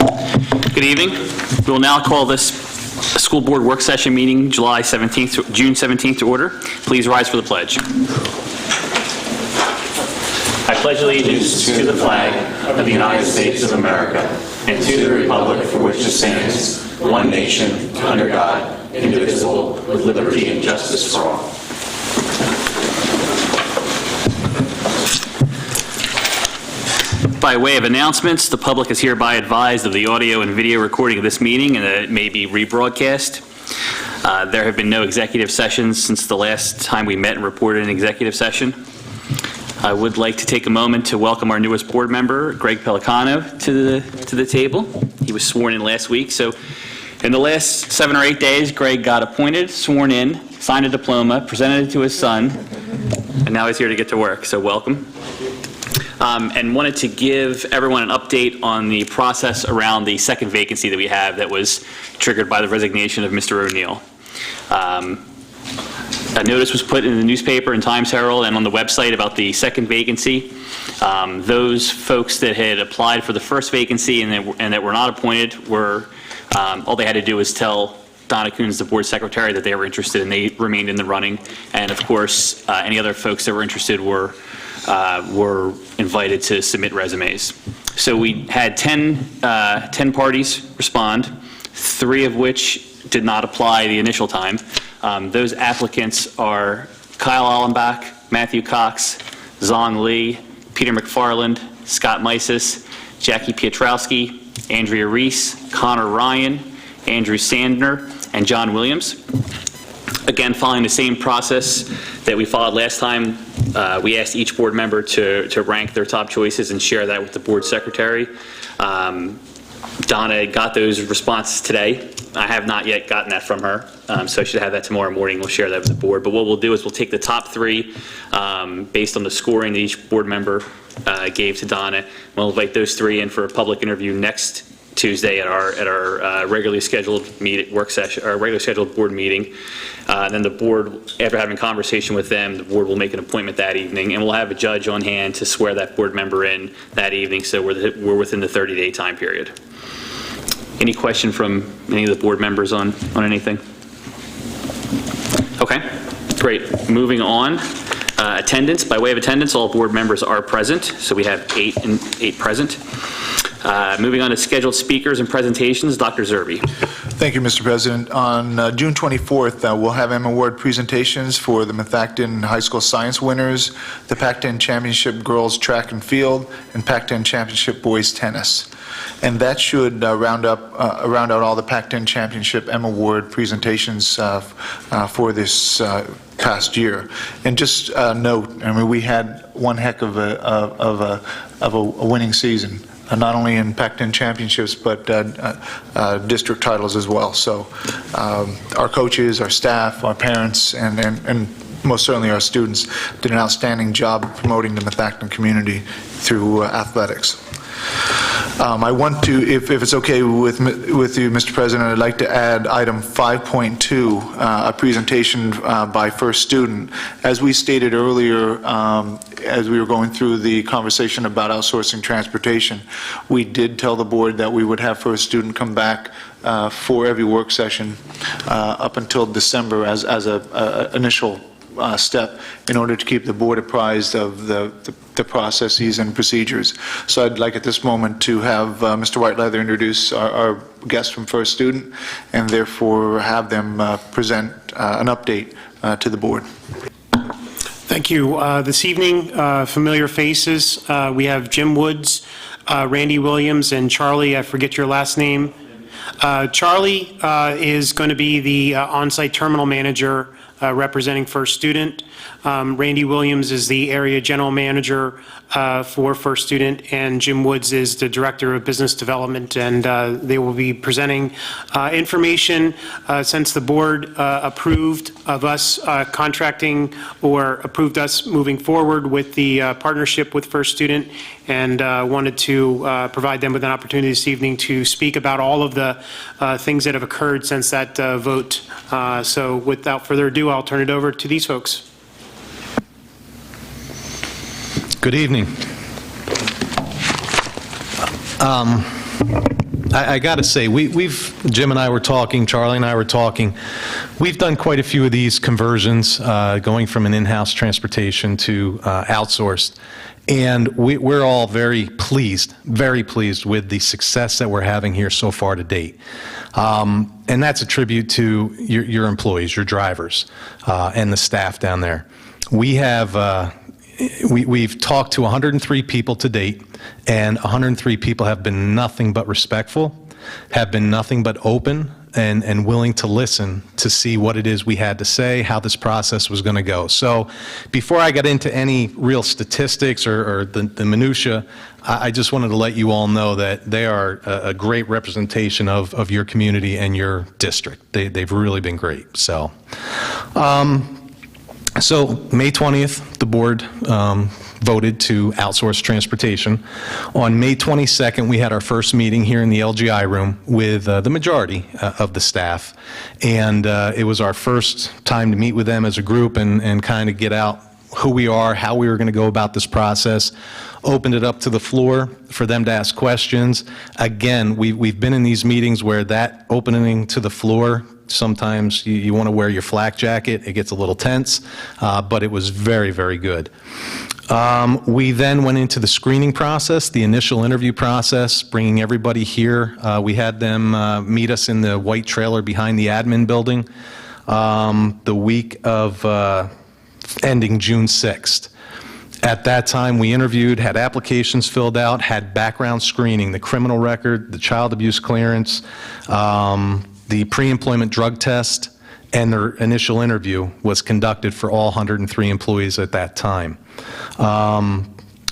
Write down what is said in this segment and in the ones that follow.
Good evening. We will now call this school board work session meeting June 17th to order. Please rise for the pledge. I pledge allegiance to the flag of the United States of America and to the republic for which it stands, one nation, under God, indivisible, with liberty and justice for all. By way of announcements, the public is hereby advised of the audio and video recording of this meeting and that it may be rebroadcast. There have been no executive sessions since the last time we met and reported an executive session. I would like to take a moment to welcome our newest board member, Greg Pelicano, to the table. He was sworn in last week, so in the last 7 or 8 days, Greg got appointed, sworn in, signed a diploma, presented it to his son, and now he's here to get to work, so welcome. And wanted to give everyone an update on the process around the second vacancy that we have that was triggered by the resignation of Mr. O'Neill. A notice was put in the newspaper and Times Herald and on the website about the second vacancy. Those folks that had applied for the first vacancy and that were not appointed were, all they had to do was tell Donna Coons, the board secretary, that they were interested and they remained in the running. And of course, any other folks that were interested were invited to submit resumes. So we had 10 parties respond, 3 of which did not apply the initial time. Those applicants are Kyle Allenbach, Matthew Cox, Zong Lee, Peter McFarland, Scott Mises, Jackie Piotrowski, Andrea Reese, Connor Ryan, Andrew Sandner, and John Williams. Again, following the same process that we followed last time, we asked each board member to rank their top choices and share that with the board secretary. Donna got those responses today. I have not yet gotten that from her, so I should have that tomorrow morning. We'll share that with the board. But what we'll do is we'll take the top 3 based on the scoring that each board member gave to Donna. We'll invite those 3 in for a public interview next Tuesday at our regularly scheduled work session, our regularly scheduled board meeting. Then the board, after having a conversation with them, the board will make an appointment that evening, and we'll have a judge on hand to swear that board member in that evening, so we're within the 30-day time period. Any question from any of the board members on anything? Okay, great. Moving on. Attendance. By way of attendance, all board members are present, so we have 8 present. Moving on to scheduled speakers and presentations, Dr. Zerbe. Thank you, Mr. President. On June 24th, we'll have M Award presentations for the Methacton High School Science winners, the Pac-10 Championship Girls Track and Field, and Pac-10 Championship Boys Tennis. And that should round out all the Pac-10 Championship M Award presentations for this past year. And just note, I mean, we had one heck of a winning season. Not only in Pac-10 championships, but district titles as well. So our coaches, our staff, our parents, and most certainly our students did an outstanding job promoting the Methacton community through athletics. I want to, if it's okay with you, Mr. President, I'd like to add item 5.2, a presentation by first student. As we stated earlier, as we were going through the conversation about outsourcing transportation, we did tell the board that we would have first student come back for every work session up until December as a initial step in order to keep the board apprised of the processes and procedures. So I'd like at this moment to have Mr. Whiteleather introduce our guest from First Student and therefore have them present an update to the board. Thank you. This evening, familiar faces. We have Jim Woods, Randy Williams, and Charlie, I forget your last name. Charlie is going to be the on-site terminal manager representing First Student. Randy Williams is the area general manager for First Student, and Jim Woods is the director of business development, and they will be presenting information since the board approved of us contracting or approved us moving forward with the partnership with First Student, and wanted to provide them with an opportunity this evening to speak about all of the things that have occurred since that vote. So without further ado, I'll turn it over to these folks. Good evening. I got to say, Jim and I were talking, Charlie and I were talking, we've done quite a few of these conversions, going from an in-house transportation to outsourced, and we're all very pleased with the success that we're having here so far to date. And that's a tribute to your employees, your drivers, and the staff down there. We've talked to 103 people to date, and 103 people have been nothing but respectful, have been nothing but open, and willing to listen to see what it is we had to say, how this process was going to go. So before I get into any real statistics or the minutia, I just wanted to let you all know that they are a great representation of your community and your district. They've really been great. So May 20th, the board voted to outsource transportation. On May 22nd, we had our first meeting here in the LGI room with the majority of the staff, and it was our first time to meet with them as a group and kind of get out who we are, how we were going to go about this process. Opened it up to the floor for them to ask questions. Again, we've been in these meetings where that opening to the floor, sometimes you want to wear your flak jacket. It gets a little tense, but it was very, very good. We then went into the screening process, the initial interview process, bringing everybody here. We had them meet us in the white trailer behind the admin building the week of ending June 6th. At that time, we interviewed, had applications filled out, had background screening, the criminal record, the child abuse clearance, the pre-employment drug test, and their initial interview was conducted for all 103 employees at that time.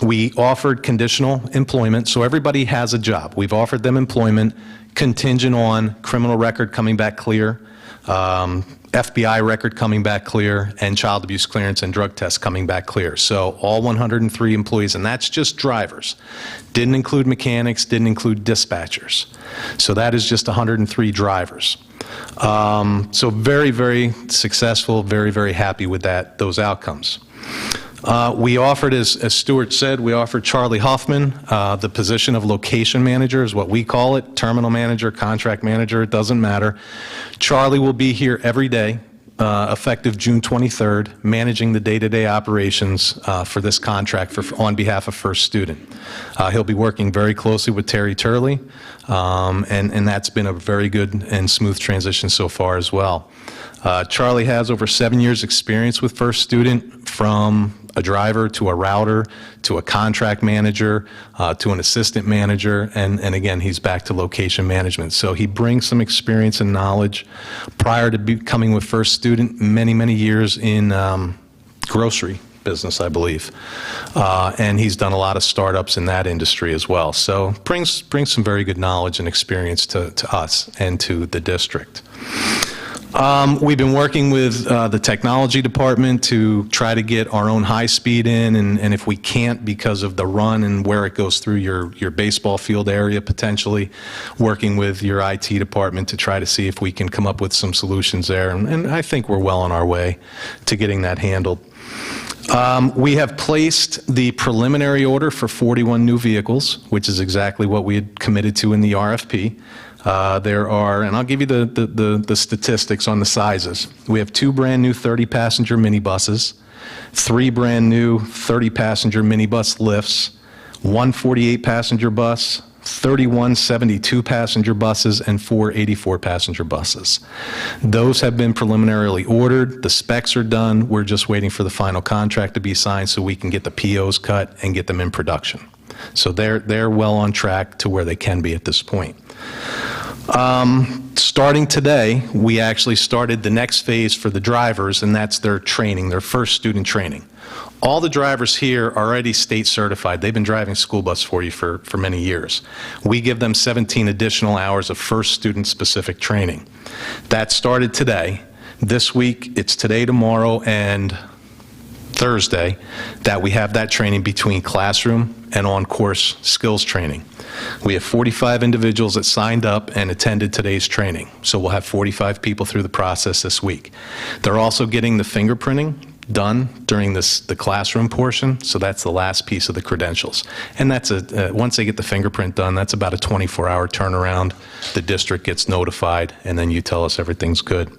We offered conditional employment, so everybody has a job. We've offered them employment contingent on criminal record coming back clear, FBI record coming back clear, and child abuse clearance and drug test coming back clear. So all 103 employees, and that's just drivers. Didn't include mechanics, didn't include dispatchers. So that is just 103 drivers. So very, very successful, very, very happy with those outcomes. We offered, as Stuart said, we offered Charlie Huffman the position of location manager, is what we call it, terminal manager, contract manager, it doesn't matter. Charlie will be here every day, effective June 23rd, managing the day-to-day operations for this contract on behalf of First Student. He'll be working very closely with Terry Turley, and that's been a very good and smooth transition so far as well. Charlie has over 7 years' experience with First Student, from a driver to a router to a contract manager to an assistant manager, and again, he's back to location management. So he brings some experience and knowledge. Prior to becoming with First Student, many years in grocery business, I believe, and he's done a lot of startups in that industry as well. So brings some very good knowledge and experience to us and to the district. We've been working with the technology department to try to get our own high speed in, and if we can't because of the run and where it goes through your baseball field area, potentially working with your IT department to try to see if we can come up with some solutions there, and I think we're well on our way to getting that handled. We have placed the preliminary order for 41 new vehicles, which is exactly what we had committed to in the RFP. There are, and I'll give you the statistics on the sizes. We have 2 brand new 30-passenger minibuses, 3 brand new 30-passenger minibus lifts, 1 48-passenger bus, 31 72-passenger buses, and 4 84-passenger buses. Those have been preliminarily ordered. The specs are done. We're just waiting for the final contract to be signed so we can get the POs cut and get them in production. So they're well on track to where they can be at this point. Starting today, we actually started the next phase for the drivers, and that's their training, their First Student training. All the drivers here are already state certified. They've been driving school bus for you for many years. We give them 17 additional hours of First Student specific training. That started today. This week, it's today, tomorrow, and Thursday that we have that training between classroom and on-course skills training. We have 45 individuals that signed up and attended today's training. So we'll have 45 people through the process this week. They're also getting the fingerprinting done during the classroom portion, so that's the last piece of the credentials. And that's once they get the fingerprint done, that's about a 24-hour turnaround. The district gets notified, and then you tell us everything's good.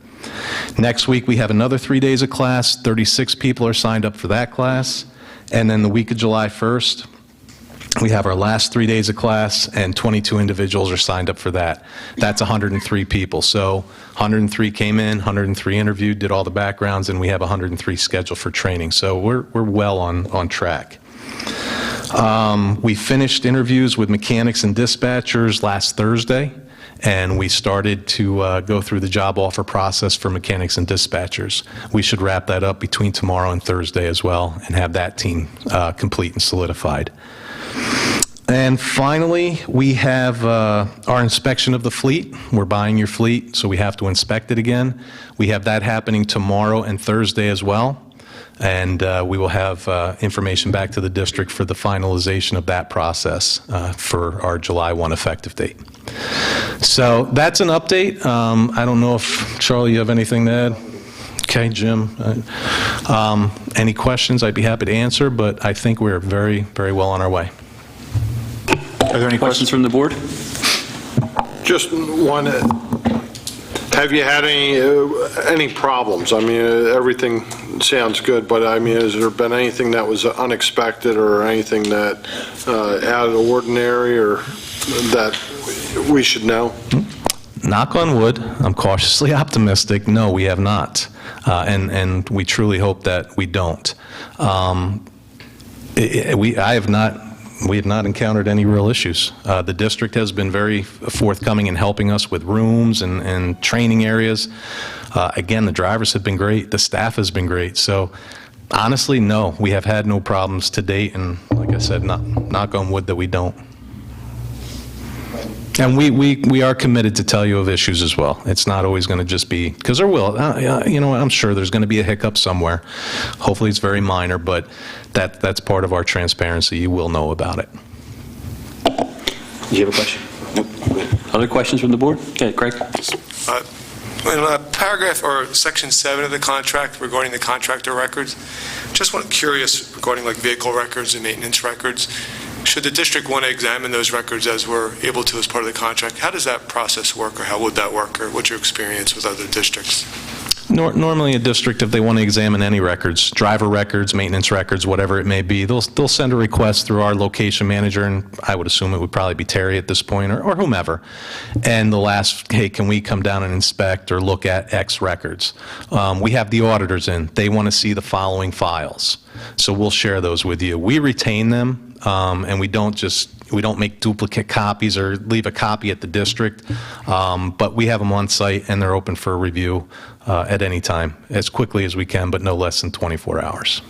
Next week, we have another 3 days of class. 36 people are signed up for that class. And then the week of July 1st, we have our last 3 days of class, and 22 individuals are signed up for that. That's 103 people. So 103 came in, 103 interviewed, did all the backgrounds, and we have 103 scheduled for training. So we're well on track. We finished interviews with mechanics and dispatchers last Thursday, and we started to go through the job offer process for mechanics and dispatchers. We should wrap that up between tomorrow and Thursday as well, and have that team complete and solidified. And finally, we have our inspection of the fleet. We're buying your fleet, so we have to inspect it again. We have that happening tomorrow and Thursday as well. And we will have information back to the district for the finalization of that process for our July 1 effective date. So that's an update. I don't know if, Charlie, you have anything to add? Okay, Jim. Any questions, I'd be happy to answer, but I think we're very, very well on our way. Are there any Questions questions? from the board? Just one, have you had any problems? I mean, everything sounds good, but I mean, has there been anything that was unexpected or anything that out of the ordinary or that we should know? Knock on wood, I'm cautiously optimistic. No, we have not. And we truly hope that we don't. We have not encountered any real issues. The district has been very forthcoming in helping us with rooms and training areas. Again, the drivers have been great. The staff has been great. So honestly, no, we have had no problems to date. And like I said, knock on wood that we don't. And we are committed to tell you of issues as well. It's not always going to just be, because there will, I'm sure there's going to be a hiccup somewhere. Hopefully it's very minor, but that's part of our transparency. You will know about it. Do you have a question? Nope. Other questions from the board? Okay, Craig? In paragraph or section 7 of the contract regarding the contractor records, just curious regarding like vehicle records and maintenance records. Should the district want to examine those records as we're able to as part of the contract? How does that process work, or how would that work, or what's your experience with other districts? Normally a district, if they want to examine any records, driver records, maintenance records, whatever it may be, they'll send a request through our location manager, and I would assume it would probably be Terry at this point, or whomever. And they'll ask, hey, can we come down and inspect or look at X records? We have the auditors in. They want to see the following files. So we'll share those with you. We retain them, and we don't make duplicate copies or leave a copy at the district, but we have them on site and they're open for review at any time, as quickly as we can, but no less than 24 hours.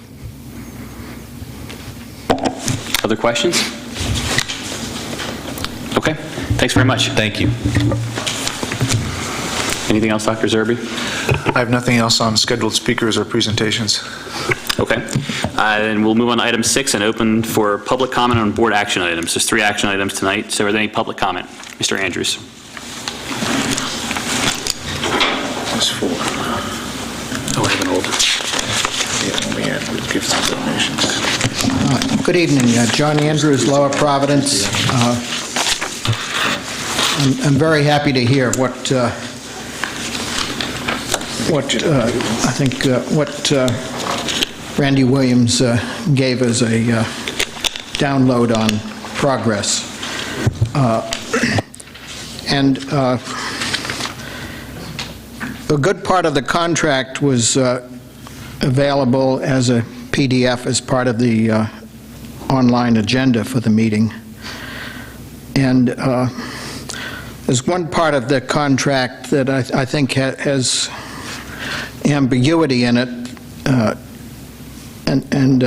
Other questions? Okay, thanks very much. Thank you. Anything else, Dr. Zerby? I have nothing else on scheduled speakers or presentations. Okay. Then we'll move on to item 6 and open for public comment on board action items. There's 3 action items tonight, so are there any public comment? Mr. Andrews. There's 4. Oh, I have an old. Yeah, we had to give some donations. Good evening. John Andrews, Lower Providence. I'm very happy to hear what Randy Williams gave as a download on progress. And a good part of the contract was available as a PDF as part of the online agenda for the meeting. And there's one part of the contract that I think has ambiguity in it, and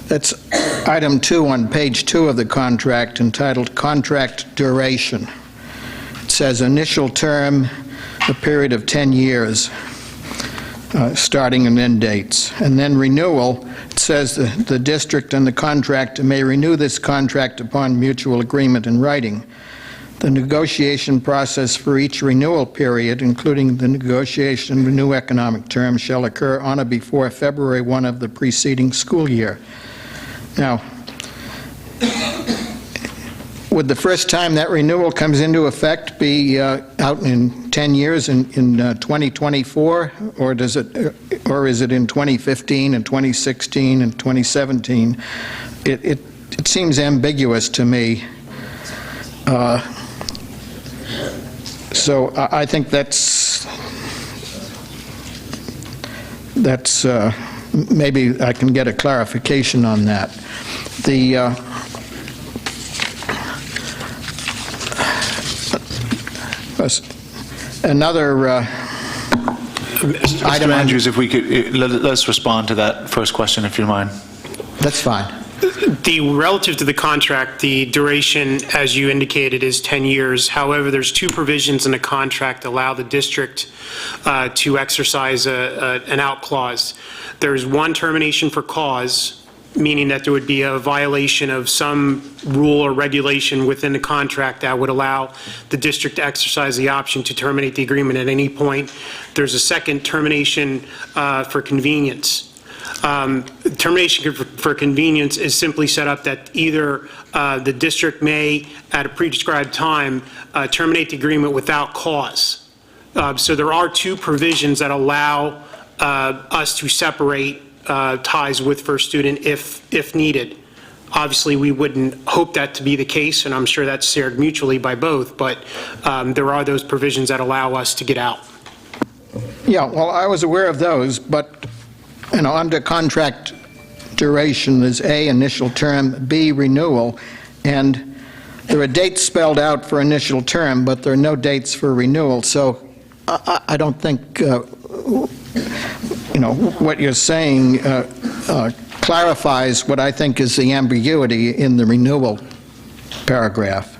that's item 2 on page 2 of the contract, entitled Contract Duration. It says initial term, a period of 10 years, starting and end dates. And then renewal, it says the district and the contractor may renew this contract upon mutual agreement in writing. The negotiation process for each renewal period, including the negotiation of a new economic term, shall occur on or before February 1 of the preceding school year. Now, would the first time that renewal comes into effect be out in 10 years in 2024, or is it in 2015 and 2016 and 2017? It seems ambiguous to me. So I think that's maybe I can get a clarification on that. Another Mr. item on... Andrews, if we could, let's respond to that first question, if you don't mind. That's fine. Relative to the contract, the duration, as you indicated, is 10 years. However, there's two provisions in the contract that allow the district to exercise an out clause. There's one, termination for cause, meaning that there would be a violation of some rule or regulation within the contract that would allow the district to exercise the option to terminate the agreement at any point. There's a second, termination for convenience. Termination for convenience is simply set up that either the district may, at a pre-described time, terminate the agreement without cause. So there are two provisions that allow us to separate ties with First Student if needed. Obviously, we wouldn't hope that to be the case, and I'm sure that's shared mutually by both, but there are those provisions that allow us to get out. Yeah, well, I was aware of those, but, you know, under contract duration, there's A, initial term, B, renewal, and there are dates spelled out for initial term, but there are no dates for renewal, so I don't think, you know, what you're saying clarifies what I think is the ambiguity in the renewal paragraph.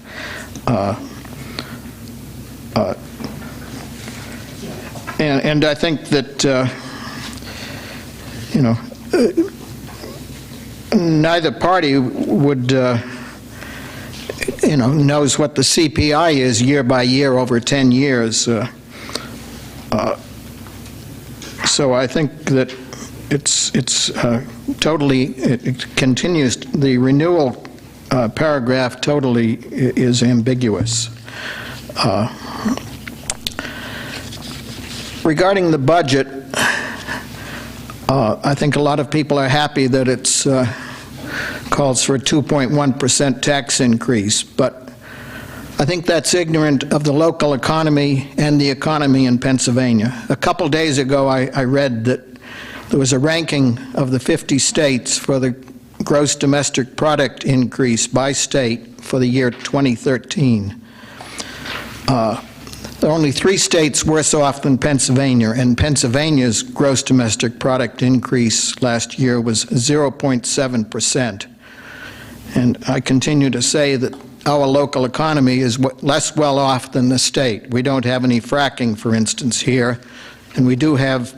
And I think that, you know, neither party would, you know, knows what the CPI is year by year over 10 years. So I think that it's totally, it continues, the renewal paragraph totally is ambiguous. Regarding the budget, I think a lot of people are happy that it's calls for a 2.1% tax increase, but I think that's ignorant of the local economy and the economy in Pennsylvania. A couple days ago, I read that there was a ranking of the 50 states for the gross domestic product increase by state for the year 2013. There are only 3 states worse off than Pennsylvania, and Pennsylvania's gross domestic product increase last year was 0.7%. And I continue to say that our local economy is less well off than the state. We don't have any fracking, for instance, here, and we do have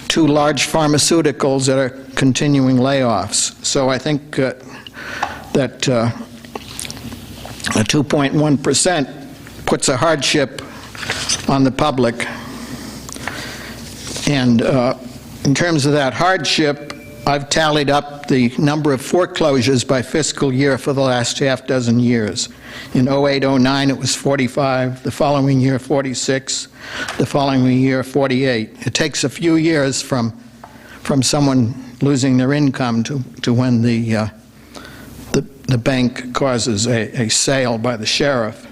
2 large pharmaceuticals that are continuing layoffs. So I think that a 2.1% puts a hardship on the public. And in terms of that hardship, I've tallied up the number of foreclosures by fiscal year for the last half dozen years. In 08-09, it was 45, the following year 46, the following year 48. It takes a few years from someone losing their income to when the bank causes a sale by the sheriff.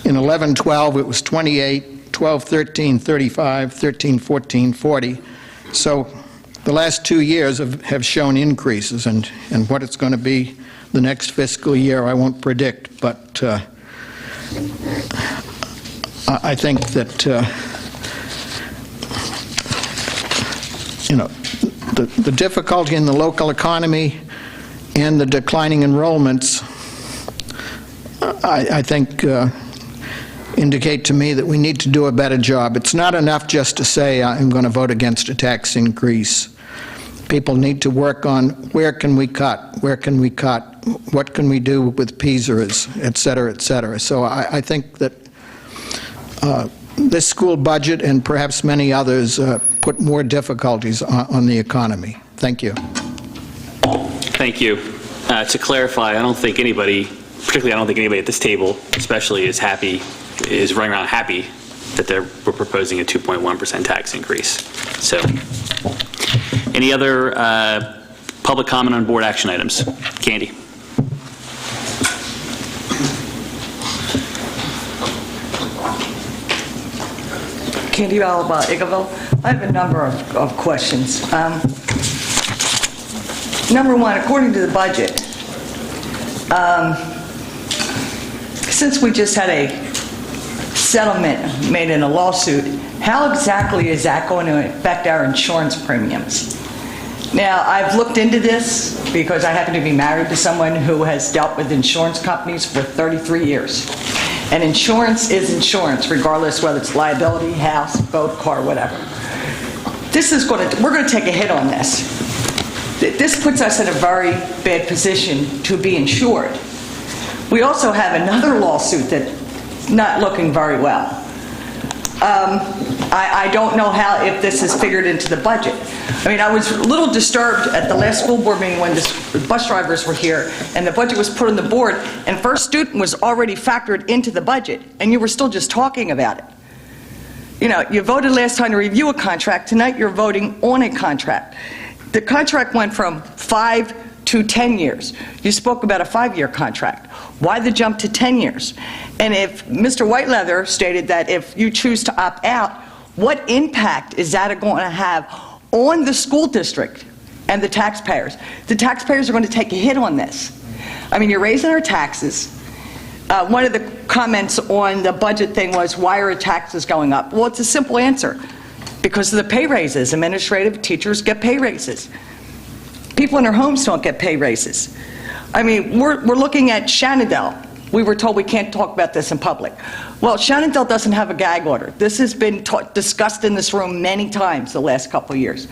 In 11-12, it was 28, 12-13, 35, 13-14, 40. So the last 2 years have shown increases, and what it's going to be the next fiscal year, I won't predict, but I think that, you know, the difficulty in the local economy and the declining enrollments, I think, indicate to me that we need to do a better job. It's not enough just to say I'm going to vote against a tax increase. people need to work on where can we cut, what can we do with PSERs, et cetera, et cetera. So I think that this school budget and perhaps many others put more difficulties on the economy. Thank you. Thank you. To clarify, I don't think anybody at this table especially is running around happy that we're proposing a 2.1% tax increase. So, any other public comment on board action items? Candy. Candy Alaba, Igaville. I have a number of questions. Number one, according to the budget, since we just had a settlement made in a lawsuit, how exactly is that going to affect our insurance premiums? Now, I've looked into this because I happen to be married to someone who has dealt with insurance companies for 33 years. And insurance is insurance, regardless whether it's liability, house, boat, car, whatever. We're going to take a hit on this. This puts us in a very bad position to be insured. We also have another lawsuit that's not looking very well. I don't know if this is figured into the budget. I mean, I was a little disturbed at the last school board meeting when the bus drivers were here and the budget was put on the board and first student was already factored into the budget and you were still just talking about it. You know, you voted last time to review a contract. Tonight you're voting on a contract. The contract went from 5 to 10 years. You spoke about a 5-year contract. Why the jump to 10 years? And if Mr. Whiteleather stated that if you choose to opt out, what impact is that going to have on the school district and the taxpayers? The taxpayers are going to take a hit on this. I mean, you're raising our taxes. One of the comments on the budget thing was, why are taxes going up? Well, it's a simple answer. Because of the pay raises. Administrative teachers get pay raises. People in their homes don't get pay raises. I mean, we're looking at Shenandoah. We were told we can't talk about this in public. Well, Shenandoah doesn't have a gag order. This has been discussed in this room many times the last couple of years.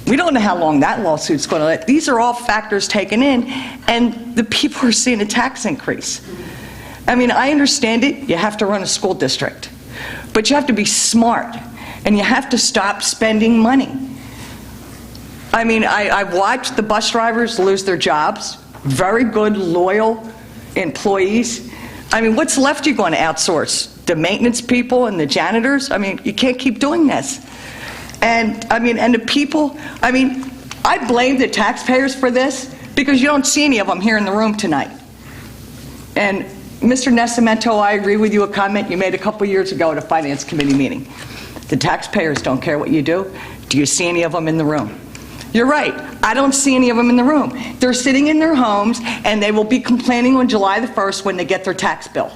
We don't know how long that lawsuit's going to let. These are all factors taken in, and the people are seeing a tax increase. I mean, I understand it. You have to run a school district. But you have to be smart, and you have to stop spending money. I mean, I've watched the bus drivers lose their jobs. Very good, loyal employees. I mean, what's left you going to outsource? The maintenance people and the janitors? I mean, you can't keep doing this. And, I mean, and the people, I mean, I blame the taxpayers for this because you don't see any of them here in the room tonight. And Mr. Nascimento, I agree with you, a comment you made a couple years ago at a Finance Committee meeting. The taxpayers don't care what you do. Do you see any of them in the room? You're right. I don't see any of them in the room. They're sitting in their homes, and they will be complaining on July the 1st when they get their tax bill.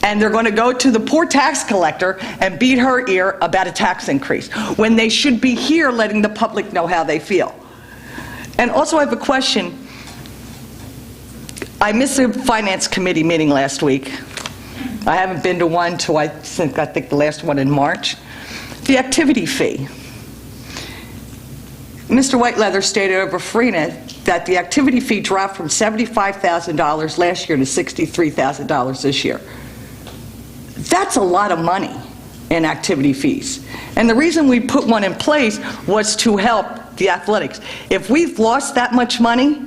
And they're going to go to the poor tax collector and beat her ear about a tax increase, when they should be here letting the public know how they feel. And also, I have a question. I missed a Finance Committee meeting last week. I haven't been to one till I think the last one in March. The activity fee. Mr. Whiteleather stated over Freenet that the activity fee dropped from $75,000 last year to $63,000 this year. That's a lot of money in activity fees. And the reason we put one in place was to help the athletics. If we've lost that much money,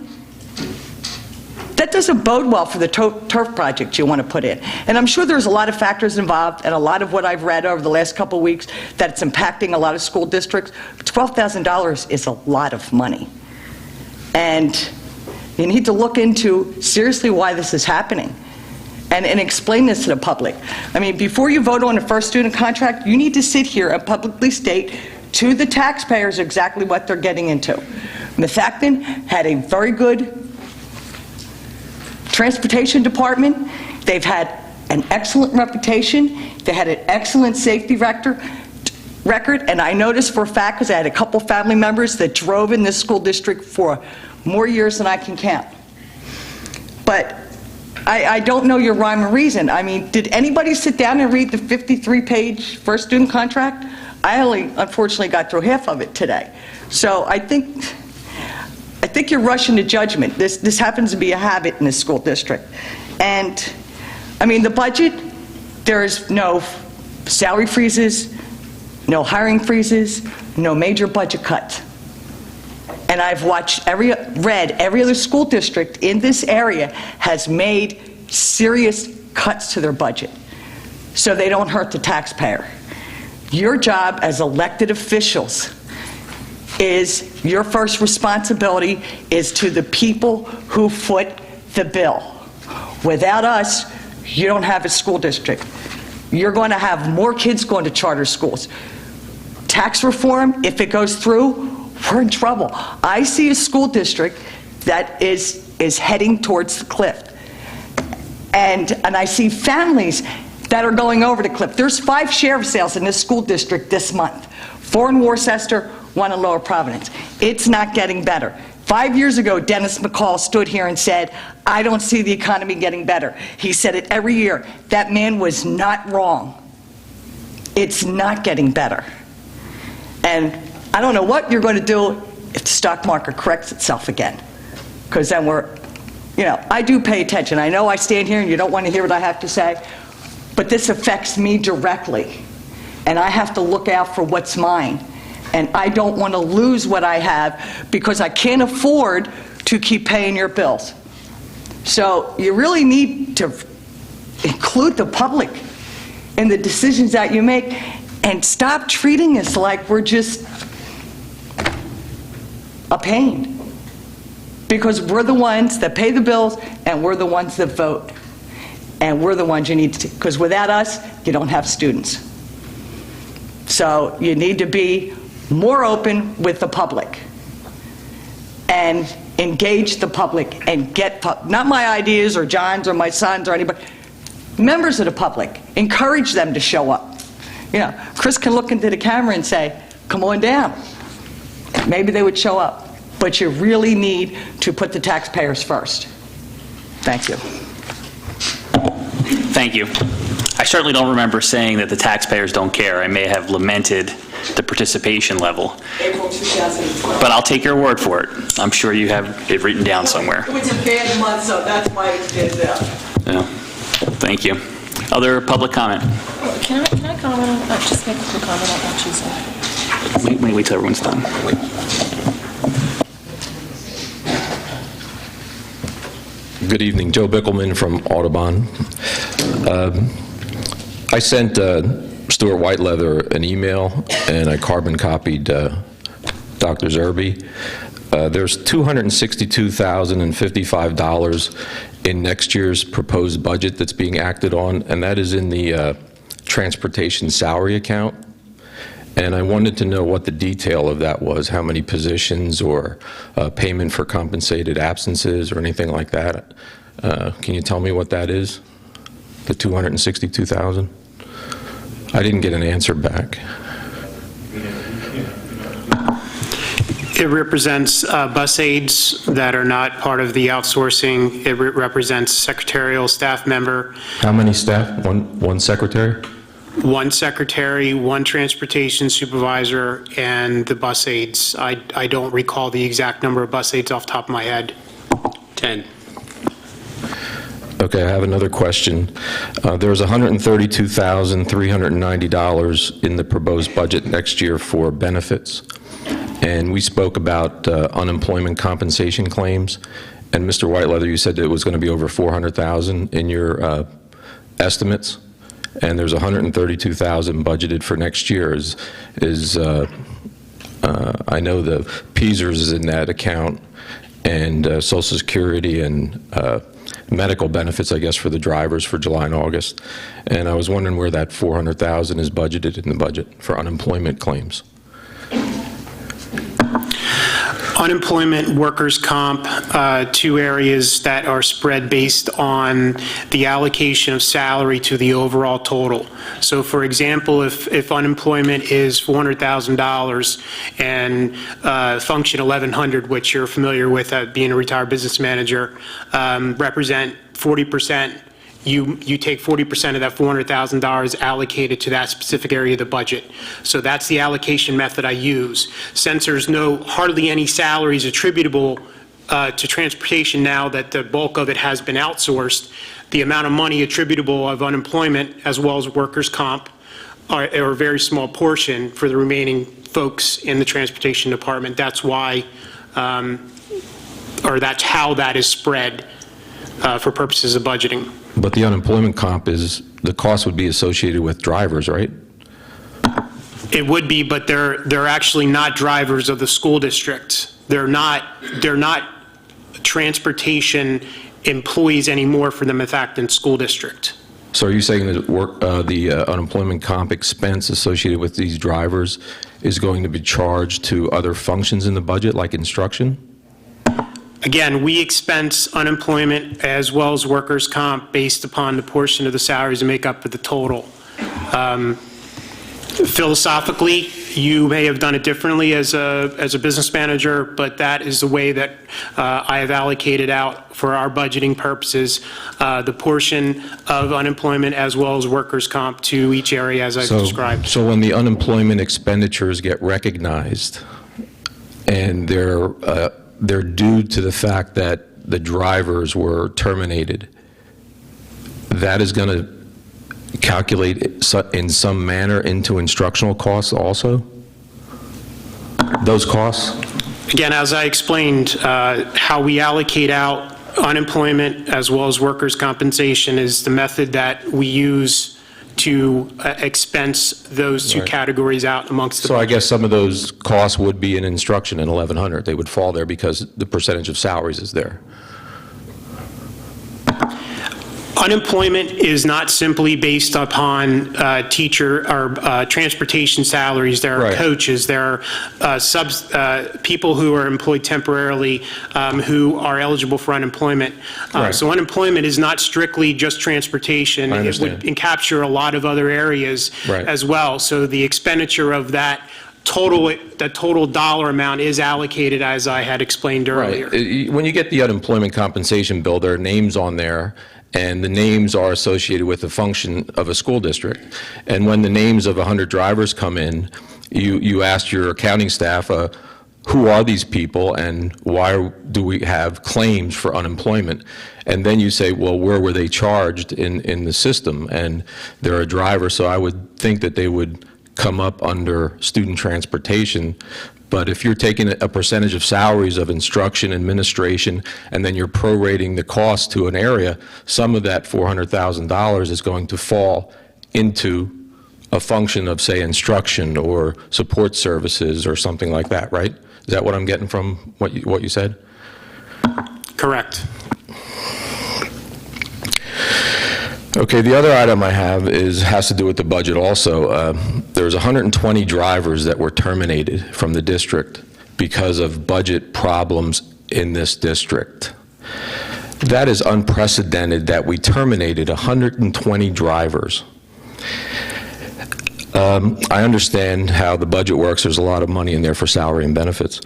that doesn't bode well for the turf project you want to put in. And I'm sure there's a lot of factors involved, and a lot of what I've read over the last couple of weeks, that it's impacting a lot of school districts. $12,000 is a lot of money. And you need to look into seriously why this is happening and explain this to the public. I mean, before you vote on a first student contract, you need to sit here and publicly state to the taxpayers exactly what they're getting into. Methacton had a very good transportation department. They've had an excellent reputation. They had an excellent safety record. And I noticed for a fact, because I had a couple family members that drove in this school district for more years than I can count. But I don't know your rhyme or reason. I mean, did anybody sit down and read the 53-page first student contract? I only, unfortunately, got through half of it today. So I think you're rushing to judgment. This happens to be a habit in this school district. And, I mean, the budget, there's no salary freezes, no hiring freezes, no major budget cuts. And I've read every other school district in this area has made serious cuts to their budget so they don't hurt the taxpayer. Your job as elected officials is, your first responsibility is to the people who foot the bill. Without us, you don't have a school district. You're going to have more kids going to charter schools. Tax reform, if it goes through, we're in trouble. I see a school district that is heading towards the cliff. And I see families that are going over the cliff. There's 5 sheriff sales in this school district this month. 4 in Worcester, 1 in Lower Providence. It's not getting better. 5 years ago, Dennis McCall stood here and said, I don't see the economy getting better. He said it every year. That man was not wrong. It's not getting better. And I don't know what you're going to do if the stock market corrects itself again. Because then I do pay attention. I know I stand here and you don't want to hear what I have to say, but this affects me directly. And I have to look out for what's mine. And I don't want to lose what I have because I can't afford to keep paying your bills. So you really need to include the public in the decisions that you make and stop treating us like we're just a pain. Because we're the ones that pay the bills and we're the ones that vote. And we're the ones you need to, because without us, you don't have students. So you need to be more open with the public and engage the public and get, not my ideas or John's or my son's or anybody, members of the public, encourage them to show up. Chris can look into the camera and say, come on down. Maybe they would show up. But you really need to put the taxpayers first. Thank you. Thank you. I certainly don't remember saying that the taxpayers don't care. I may have lamented the participation level. April 2012. But I'll take your word for it. I'm sure you have it written down somewhere. It was a bad month, so that's why it did that. Yeah. Thank you. Other public comment? Can I comment on, just make a quick comment on what you said? Wait till everyone's done. Good evening, Joe Bickelman from Audubon. I sent Stuart Whiteleather an email and I carbon copied Dr. Zerbe. There's $262,055 in next year's proposed budget that's being acted on, and that is in the transportation salary account. And I wanted to know what the detail of that was, how many positions or payment for compensated absences or anything like that. Can you tell me what that is, the $262,000? I didn't get an answer back. It represents bus aides that are not part of the outsourcing. It represents secretarial staff member. How many staff? One secretary? 1 secretary, 1 transportation supervisor, and the bus aides. I don't recall the exact number of bus aides off the top of my head. 10. Okay, I have another question. There's $132,390 in the proposed budget next year for benefits. And we spoke about unemployment compensation claims. And Mr. Whiteleather, you said it was going to be over $400,000 in your estimates. And there's $132,000 budgeted for next year. I know the PSERS is in that account, and Social Security and medical benefits, I guess, for the drivers for July and August. And I was wondering where that $400,000 is budgeted in the budget for unemployment claims. Unemployment, workers' comp, 2 areas that are spread based on the allocation of salary to the overall total. So for example, if unemployment is $400,000 and function 1100, which you're familiar with being a retired business manager, represent 40%, you take 40% of that $400,000 allocated to that specific area of the budget. So that's the allocation method I use. Since there's hardly any salaries attributable to transportation now that the bulk of it has been outsourced, the amount of money attributable of unemployment as well as workers' comp are a very small portion for the remaining folks in the transportation department. That's why, or that's how that is spread for purposes of budgeting. But the unemployment comp the cost would be associated with drivers, right? It would be, but they're actually not drivers of the school district. They're not transportation employees anymore for the Methacton School District. So are you saying that the unemployment comp expense associated with these drivers is going to be charged to other functions in the budget, like instruction? Again, we expense unemployment as well as workers' comp based upon the portion of the salaries that make up for the total. Philosophically, you may have done it differently as a business manager, but that is the way that I have allocated out for our budgeting purposes the portion of unemployment as well as workers' comp to each area as I've described. So when the unemployment expenditures get recognized and they're due to the fact that the drivers were terminated, that is going to calculate in some manner into instructional costs also? Those costs? Again, as I explained, how we allocate out unemployment as well as workers' compensation is the method that we use to expense those two categories out amongst the So I budget. guess some of those costs would be in instruction in 1100. They would fall there because the percentage of salaries is there. Unemployment is not simply based upon teacher or transportation salaries. There are Right. coaches, there are people who are employed temporarily who are eligible for unemployment. Right. So unemployment is not strictly just transportation. I It understand. would capture a lot of other areas Right. as well. So the expenditure of that total dollar amount is allocated as I had explained earlier. Right. When you get the unemployment compensation bill, there are names on there, and the names are associated with the function of a school district. And when the names of 100 drivers come in, you ask your accounting staff, who are these people and why do we have claims for unemployment? And then you say, well, where were they charged in the system? And they're a driver, so I would think that they would come up under student transportation. But if you're taking a percentage of salaries of instruction, administration, and then you're prorating the cost to an area, some of that $400,000 is going to fall into a function of, say, instruction or support services or something like that, right? Is that what I'm getting from what you said? Correct. Okay, the other item I have has to do with the budget also. There's 120 drivers that were terminated from the district because of budget problems in this district. That is unprecedented that we terminated 120 drivers. I understand how the budget works. There's a lot of money in there for salary and benefits.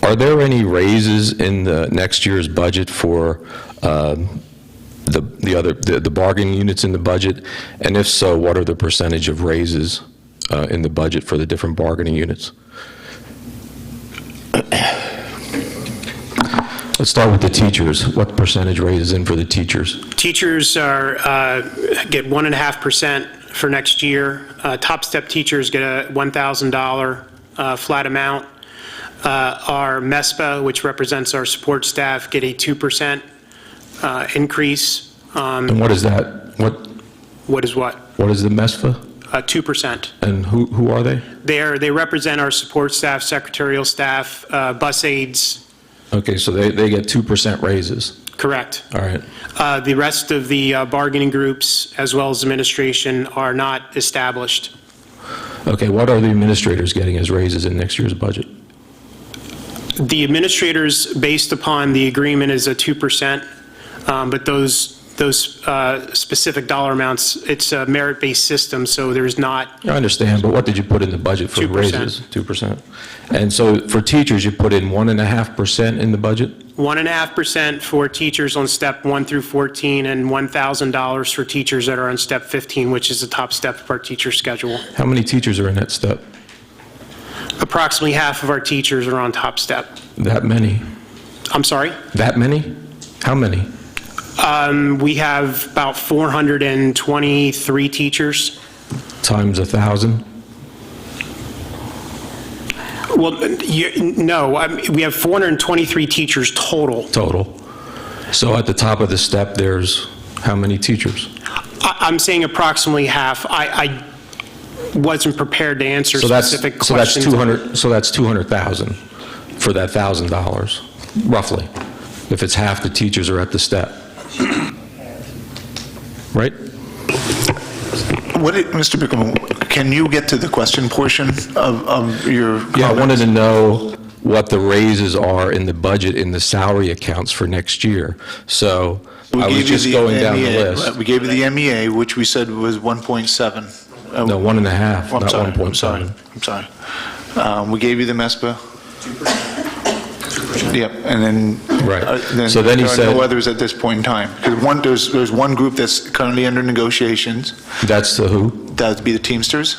Are there any raises in the next year's budget for the bargaining units in the budget? And if so, what are the percentage of raises in the budget for the different bargaining units? Let's start with the teachers. What percentage raises in for the teachers? Teachers get 1.5% for next year. Top step teachers get a $1,000 flat amount. Our MESPA, which represents our support staff, get a 2% increase. And what is that? What is what? What is the MESFA? 2%. And who are they? They represent our support staff, secretarial staff, bus aides. Okay, so they get 2% raises. Correct. All right. The rest of the bargaining groups, as well as administration, are not established. Okay, what are the administrators getting as raises in next year's budget? The administrators, based upon the agreement, is a 2%, but those those specific dollar amounts. It's a merit-based system, so there's not, I understand, but what did you put in the budget for 2%. raises? 2%. And so for teachers, you put in 1.5% in the budget? 1.5% for teachers on step 1 through 14, and $1,000 for teachers that are on step 15, which is the top step of our teacher schedule. How many teachers are in that step? Approximately half of our teachers are on top step. That many? I'm sorry? That many? How many? We have about 423 teachers. Times 1,000? Well, no, we have 423 teachers total. Total. So at the top of the step, there's how many teachers? I'm saying approximately half. I wasn't prepared to answer specific questions. So that's 200,000 for that $1,000, roughly, if it's half the teachers are at the step. Right? Mr. Bickham, can you get to the question portion of your comments? Yeah, I wanted to know what the raises are in the budget in the salary accounts for next year. So I was just going down the list. We gave you the MEA, which we said was 1.7. No, 1.5, not 1.7. I'm sorry. We gave you the MESPA. 2%. Yep, and then... Right. So then he there are said... no others at this point in time. Because there's one group that's currently under negotiations. That's the who? That would be the Teamsters.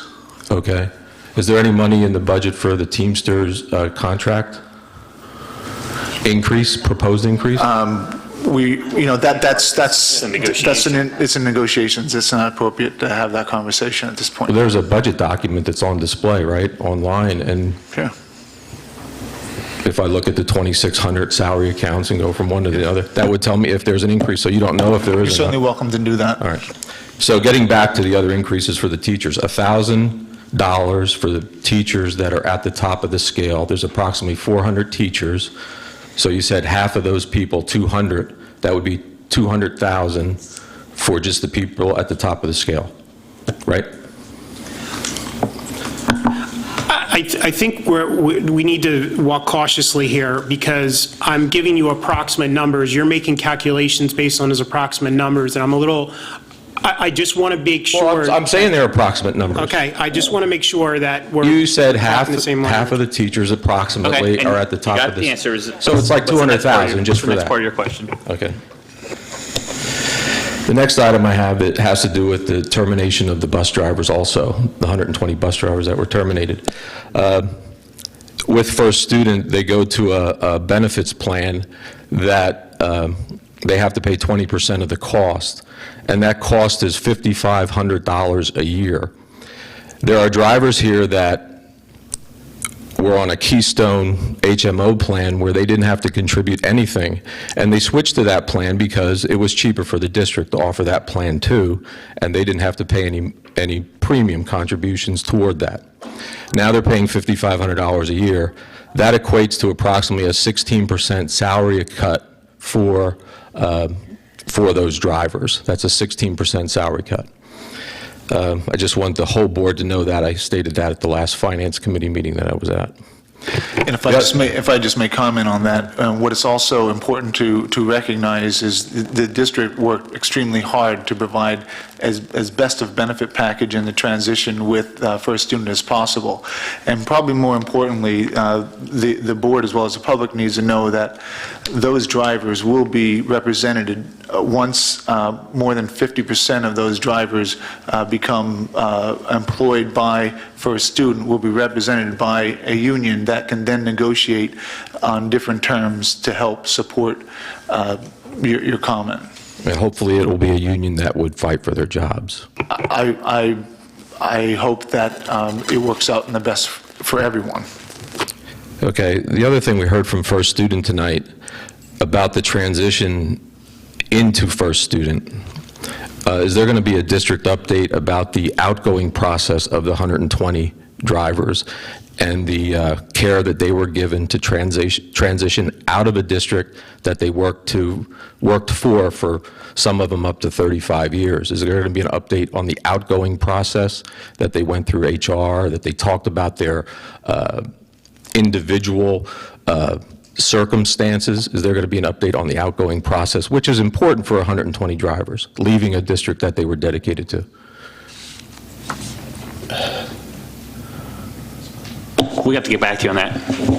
Okay. Is there any money in the budget for the Teamsters contract? Increase, proposed increase? It's in negotiations. It's not appropriate to have that conversation at this point. Well, there's a budget document that's on display, right, online, and Sure. if I look at the 2,600 salary accounts and go from one to the other, that would tell me if there's an increase, so you don't know if there You're is or certainly not. welcome to do that. All right. So getting back to the other increases for the teachers, $1,000 for the teachers that are at the top of the scale. There's approximately 400 teachers. So you said half of those people, 200, that would be 200,000 for just the people at the top of the scale, right? I think we need to walk cautiously here, because I'm giving you approximate numbers. You're making calculations based on those approximate numbers, and I'm a little, I just want to make sure. Well, I'm saying they're approximate numbers. Okay, I just want to make sure that we're. You said half talking the same of the teachers approximately Okay, and are at the top you got of the... the answer. So it's like What's the next part of 200,000 just for that. Next part of your question. Okay. The next item I have, it has to do with the termination of the bus drivers also, the 120 bus drivers that were terminated. With First Student, they go to a benefits plan that they have to pay 20% of the cost, and that cost is $5,500 a year. There are drivers here that were on a Keystone HMO plan where they didn't have to contribute anything, and they switched to that plan because it was cheaper for the district to offer that plan too, and they didn't have to pay any premium contributions toward that. Now they're paying $5,500 a year. That equates to approximately a 16% salary cut for those drivers. That's a 16% salary cut. I just want the whole board to know that. I stated that at the last Finance Committee meeting that I was at. And if I just may comment on that, what is also important to recognize is the district worked extremely hard to provide as best of benefit package in the transition with First Student as possible. And probably more importantly, the board as well as the public needs to know that those drivers will be represented once more than 50% of those drivers become employed by First Student, will be represented by a union that can then negotiate on different terms to help support your comment. And hopefully it will be a union that would fight for their jobs. I hope that it works out in the best for everyone. Okay, the other thing we heard from First Student tonight about the transition into First Student, is there going to be a district update about the outgoing process of the 120 drivers and the care that they were given to transition out of a district that they worked for some of them up to 35 years? Is there going to be an update on the outgoing process that they went through HR, that they talked about their individual circumstances? Is there going to be an update on the outgoing process, which is important for 120 drivers leaving a district that they were dedicated to? We have to get back to you on that.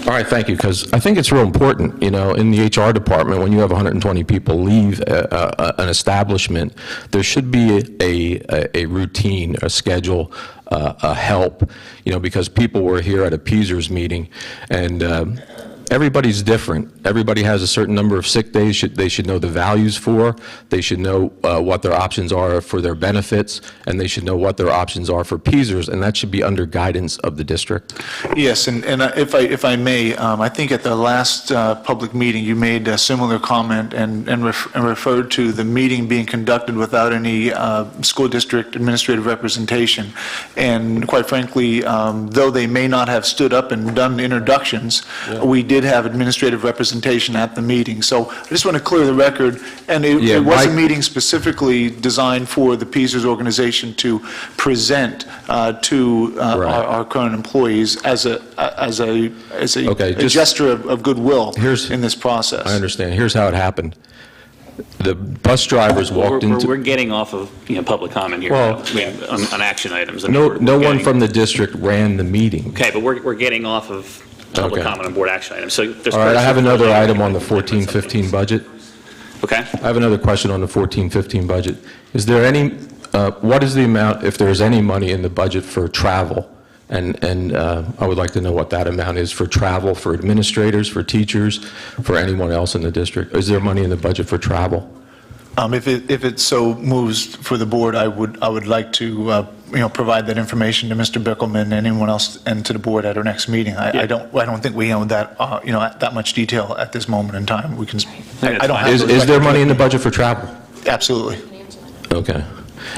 All right, thank you, because I think it's real important, in the HR department, when you have 120 people leave an establishment, there should be a routine, a schedule, a help, because people were here at a PEASERS meeting, and everybody's different. Everybody has a certain number of sick days they should know the values for. They should know what their options are for their benefits, and they should know what their options are for PEASERS, and that should be under guidance of the district. Yes, and if I may, I think at the last public meeting, you made a similar comment and referred to the meeting being conducted without any school district administrative representation. And quite frankly, though they may not have stood up and done introductions, we did have administrative representation at the meeting. So I just want to clear the record, and it was a meeting specifically designed for the PEASERS organization to present to our current employees as a gesture of goodwill in this process. I understand. Here's how it happened. The bus drivers walked into... We're getting off of public comment here, Well, on action items. No one from the district ran the meeting. Okay, but we're getting off of public comment on board action items. So there's All right, I have another item on the 14-15 budget. Okay. I have another question on the 14-15 budget. Is there any, what is the amount, if there's any money in the budget for travel? And I would like to know what that amount is for travel, for administrators, for teachers, for anyone else in the district. Is there money in the budget for travel? If it so moves for the board, I would like to provide that information to Mr. Bickelman and anyone else, and to the board at our next meeting. I don't think we own that that much detail at this moment in time. We can. I don't have. Is there money in the budget for travel? Absolutely. Okay.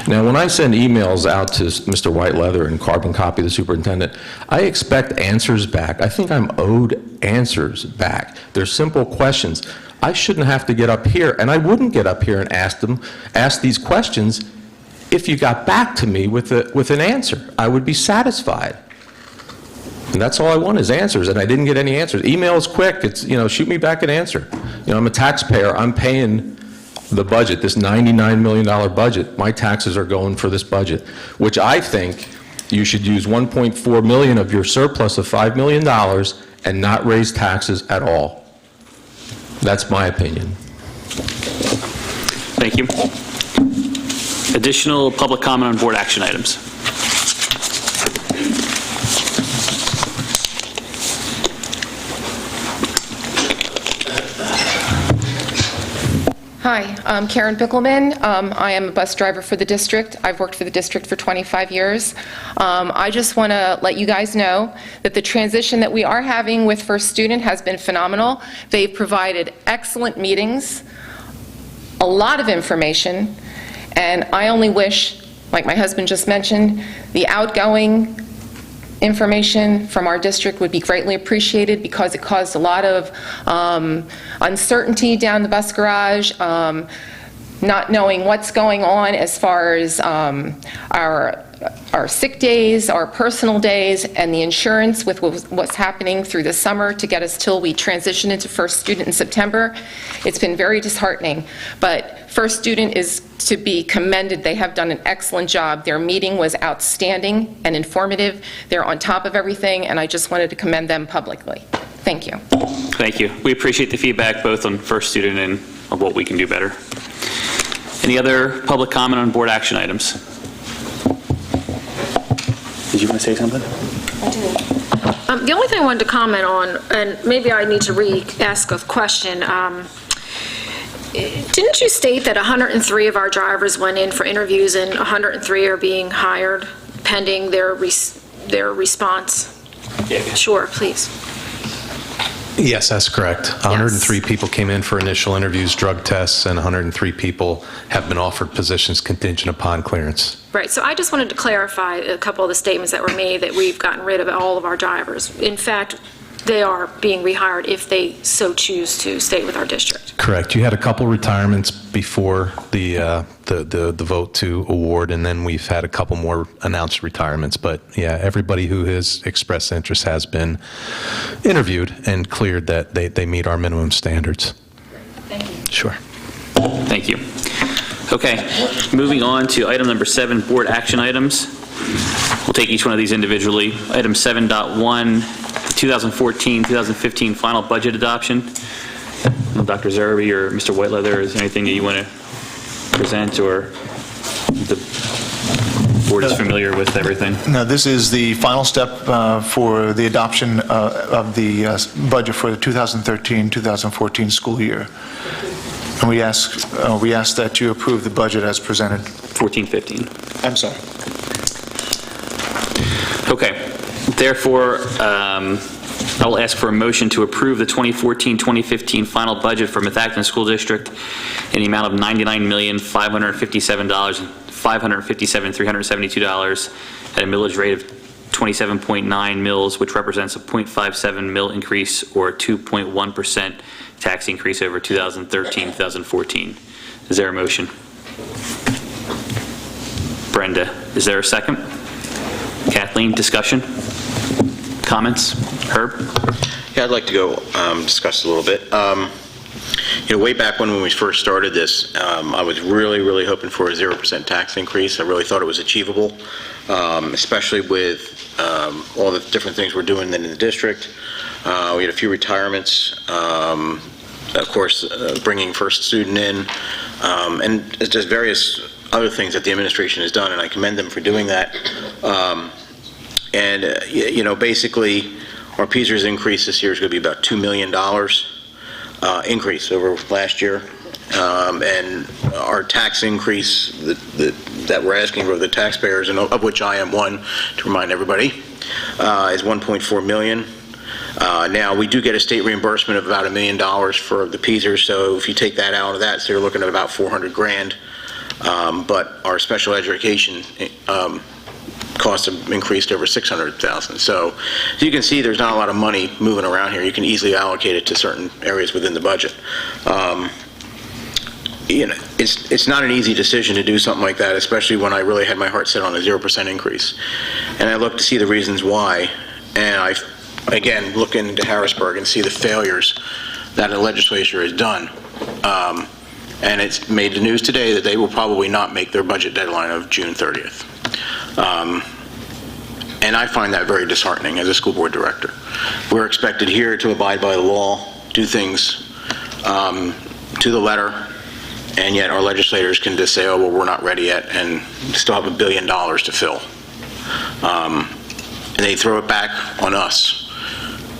Now, when I send emails out to Mr. Whiteleather and carbon copy the superintendent, I expect answers back. I think I'm owed answers back. They're simple questions. I shouldn't have to get up here, and I wouldn't get up here and ask these questions if you got back to me with an answer. I would be satisfied. And that's all I want is answers, and I didn't get any answers. Email is quick. It's, shoot me back an answer. I'm a taxpayer. I'm paying the budget, this $99 million budget. My taxes are going for this budget, which I think you should use $1.4 million of your surplus of $5 million and not raise taxes at all. That's my opinion. Thank you. Additional public comment on board action items. Hi, I'm Karen Bickelman. I am a bus driver for the district. I've worked for the district for 25 years. I just want to let you guys know that the transition that we are having with First Student has been phenomenal. They've provided excellent meetings, a lot of information, and I only wish, like my husband just mentioned, the outgoing information from our district would be greatly appreciated, because it caused a lot of uncertainty down the bus garage, not knowing what's going on as far as our sick days, our personal days, and the insurance with what's happening through the summer to get us till we transition into First Student in September. It's been very disheartening, but First Student is to be commended. They have done an excellent job. Their meeting was outstanding and informative. They're on top of everything, and I just wanted to commend them publicly. Thank you. Thank you. We appreciate the feedback both on First Student and on what we can do better. Any other public comment on board action items? Did you want to say something? I do. The only thing I wanted to comment on, and maybe I need to re-ask a question, didn't you state that 103 of our drivers went in for interviews and 103 are being hired pending their response? Yeah. Sure, please. Yes, that's correct. 103 people came in for initial interviews, drug tests, and 103 people have been offered positions contingent upon clearance. Right, so I just wanted to clarify a couple of the statements that were made, that we've gotten rid of all of our drivers. In fact, they are being rehired if they so choose to stay with our district. Correct. You had a couple retirements before the vote to award, and then we've had a couple more announced retirements. But yeah, everybody who has expressed interest has been interviewed and cleared that they meet our minimum standards. Thank you. Sure. Thank you. Okay, moving on to item number 7, board action items. We'll take each one of these individually. Item 7.1, 2014-2015 final budget adoption. Dr. Zerby or Mr. Whiteleather, is there anything that you want to present, or the board is familiar with everything? No, this is the final step for the adoption of the budget for the 2013-2014 school year. And we ask that you approve the budget as presented. 14-15. I'm sorry. Okay, therefore, I will ask for a motion to approve the 2014-2015 final budget for Methacton School District in the amount of $99,557,372 at a millage rate of 27.9 mils, which represents a 0.57 mil increase or a 2.1% tax increase over 2013-2014. Is there a motion? Brenda, is there a second? Kathleen, discussion? Comments? Herb? Yeah, I'd like to go discuss a little bit. Way back when we first started this, I was really hoping for a 0% tax increase. I really thought it was achievable, especially with all the different things we're doing in the district. We had a few retirements, of course, bringing first student in, and just various other things that the administration has done, and I commend them for doing that. Basically, our PSERS increase this year is going to be about $2 million increase over last year. And our tax increase that we're asking for the taxpayers, and of which I am one, to remind everybody, is $1.4 million. Now, we do get a state reimbursement of about $1 million for the PSERS, so if you take that out of that, so you're looking at about $400,000. But our special education costs have increased over $600,000. So as you can see, there's not a lot of money moving around here. You can easily allocate it to certain areas within the budget. It's not an easy decision to do something like that, especially when I really had my heart set on a 0% increase. And I look to see the reasons why, and I, again, look into Harrisburg and see the failures that the legislature has done. And it's made the news today that they will probably not make their budget deadline of June 30th. And I find that very disheartening as a school board director. We're expected here to abide by the law, do things to the letter, and yet our legislators can just say, oh, well, we're not ready yet, and still have $1 billion to fill. And they throw it back on us.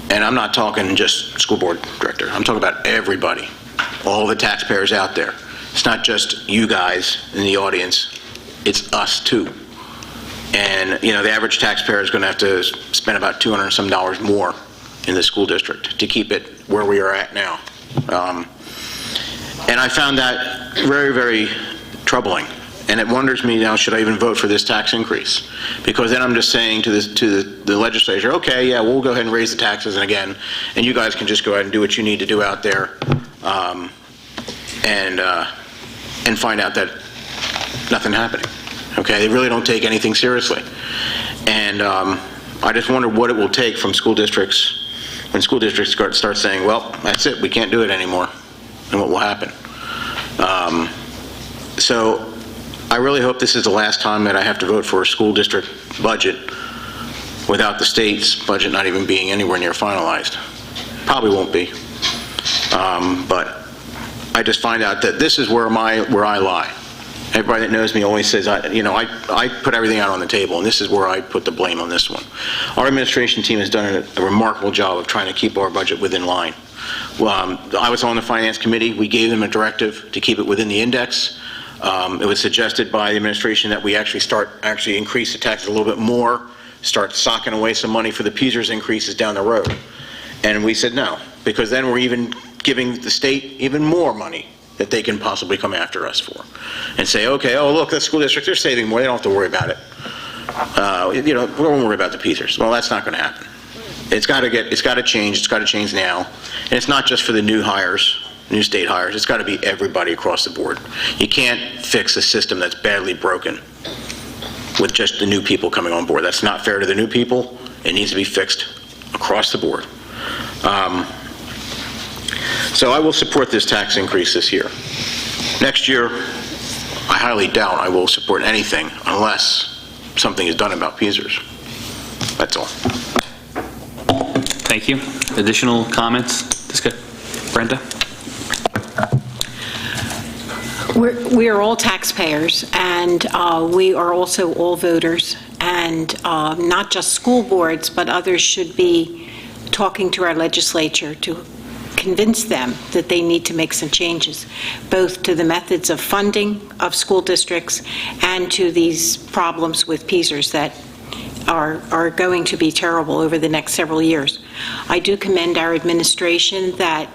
And I'm not talking just school board director. I'm talking about everybody, all the taxpayers out there. It's not just you guys in the audience, it's us too. And, the average taxpayer is going to have to spend about $200 and some more in the school district to keep it where we are at now. And I found that very troubling. And it wonders me now, should I even vote for this tax increase? Because then I'm just saying to the legislature, okay, yeah, we'll go ahead and raise the taxes and you guys can just go ahead and do what you need to do out there, and find out that nothing happening. Okay, they really don't take anything seriously. And I just wonder what it will take from school districts, when school districts start saying, well, that's it, we can't do it anymore, and what will happen. So I really hope this is the last time that I have to vote for a school district budget without the state's budget not even being anywhere near finalized. Probably won't be. But I just find out that this is where I lie. Everybody that knows me always says, I put everything out on the table, and this is where I put the blame on this one. Our administration team has done a remarkable job of trying to keep our budget within line. I was on the Finance Committee. We gave them a directive to keep it within the index. It was suggested by the administration that we actually increase the taxes a little bit more, start socking away some money for the PSERS increases down the road. And we said no, because then we're even giving the state even more money that they can possibly come after us for, and say, okay, oh look, the school district, they're saving more, they don't have to worry about it. We don't worry about the PSERS. Well, that's not going to happen. It's got to change. It's got to change now, and it's not just for the new hires. new state hires. It's got to be everybody across the board. You can't fix a system that's badly broken with just the new people coming on board. That's not fair to the new people. It needs to be fixed across the board. So I will support this tax increase this year. Next year, I highly doubt I will support anything unless something is done about PSERS. That's all. Thank you. Additional comments? Brenda? We are all taxpayers, and we are also all voters, and not just school boards, but others should be talking to our legislature to convince them that they need to make some changes, both to the methods of funding of school districts and to these problems with PSERS that are going to be terrible over the next several years. I do commend our administration that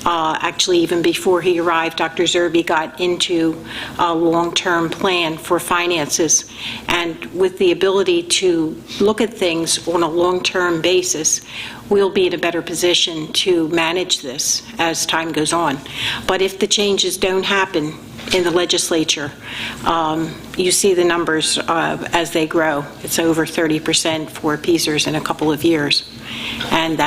actually even before he arrived, Dr. Zerbe got into a long-term plan for finances, and with the ability to look at things on a long-term basis, we'll be in a better position to manage this as time goes on. But if the changes don't happen in the legislature, you see the numbers as they grow. It's over 30% for PSERS in a couple of years, and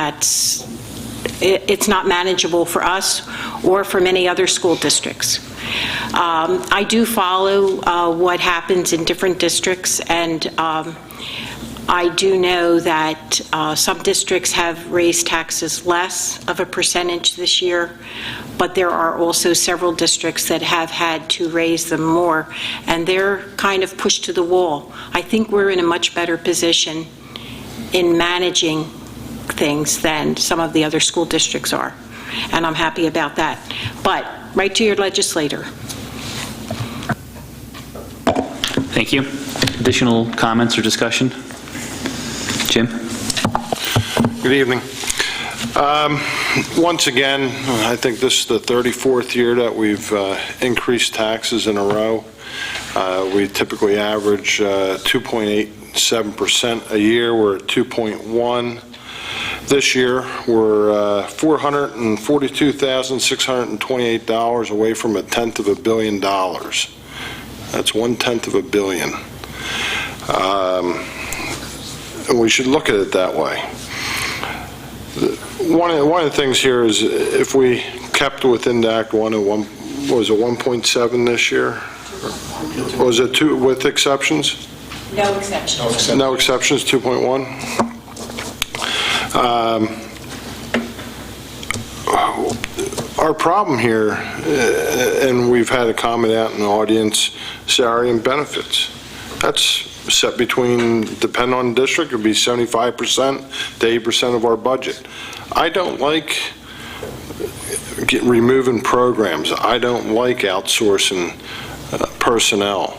it's not manageable for us or for many other school districts. I do follow what happens in different districts, and I do know that some districts have raised taxes less of a percentage this year, but there are also several districts that have had to raise them more, and they're kind of pushed to the wall. I think we're in a much better position in managing things than some of the other school districts are, and I'm happy about that. But write to your legislator. Thank you. Additional comments or discussion? Jim? Good evening. Once again, I think this is the 34th year that we've increased taxes in a row. We typically average 2.87% a year. We're at 2.1. This year, we're $442,628 away from $1/10 of $1 billion. That's $1/10 of $1 billion. And we should look at it that way. One of the things here is if we kept within the Act 101, was it 1.7 this year? Or was it 2 with exceptions? No exceptions. No exceptions, 2.1? Our problem here, and we've had a comment out in the audience, salary and benefits. That's set between, depending on the district, it would be 75% to 80% of our budget. I don't like removing programs. I don't like outsourcing personnel.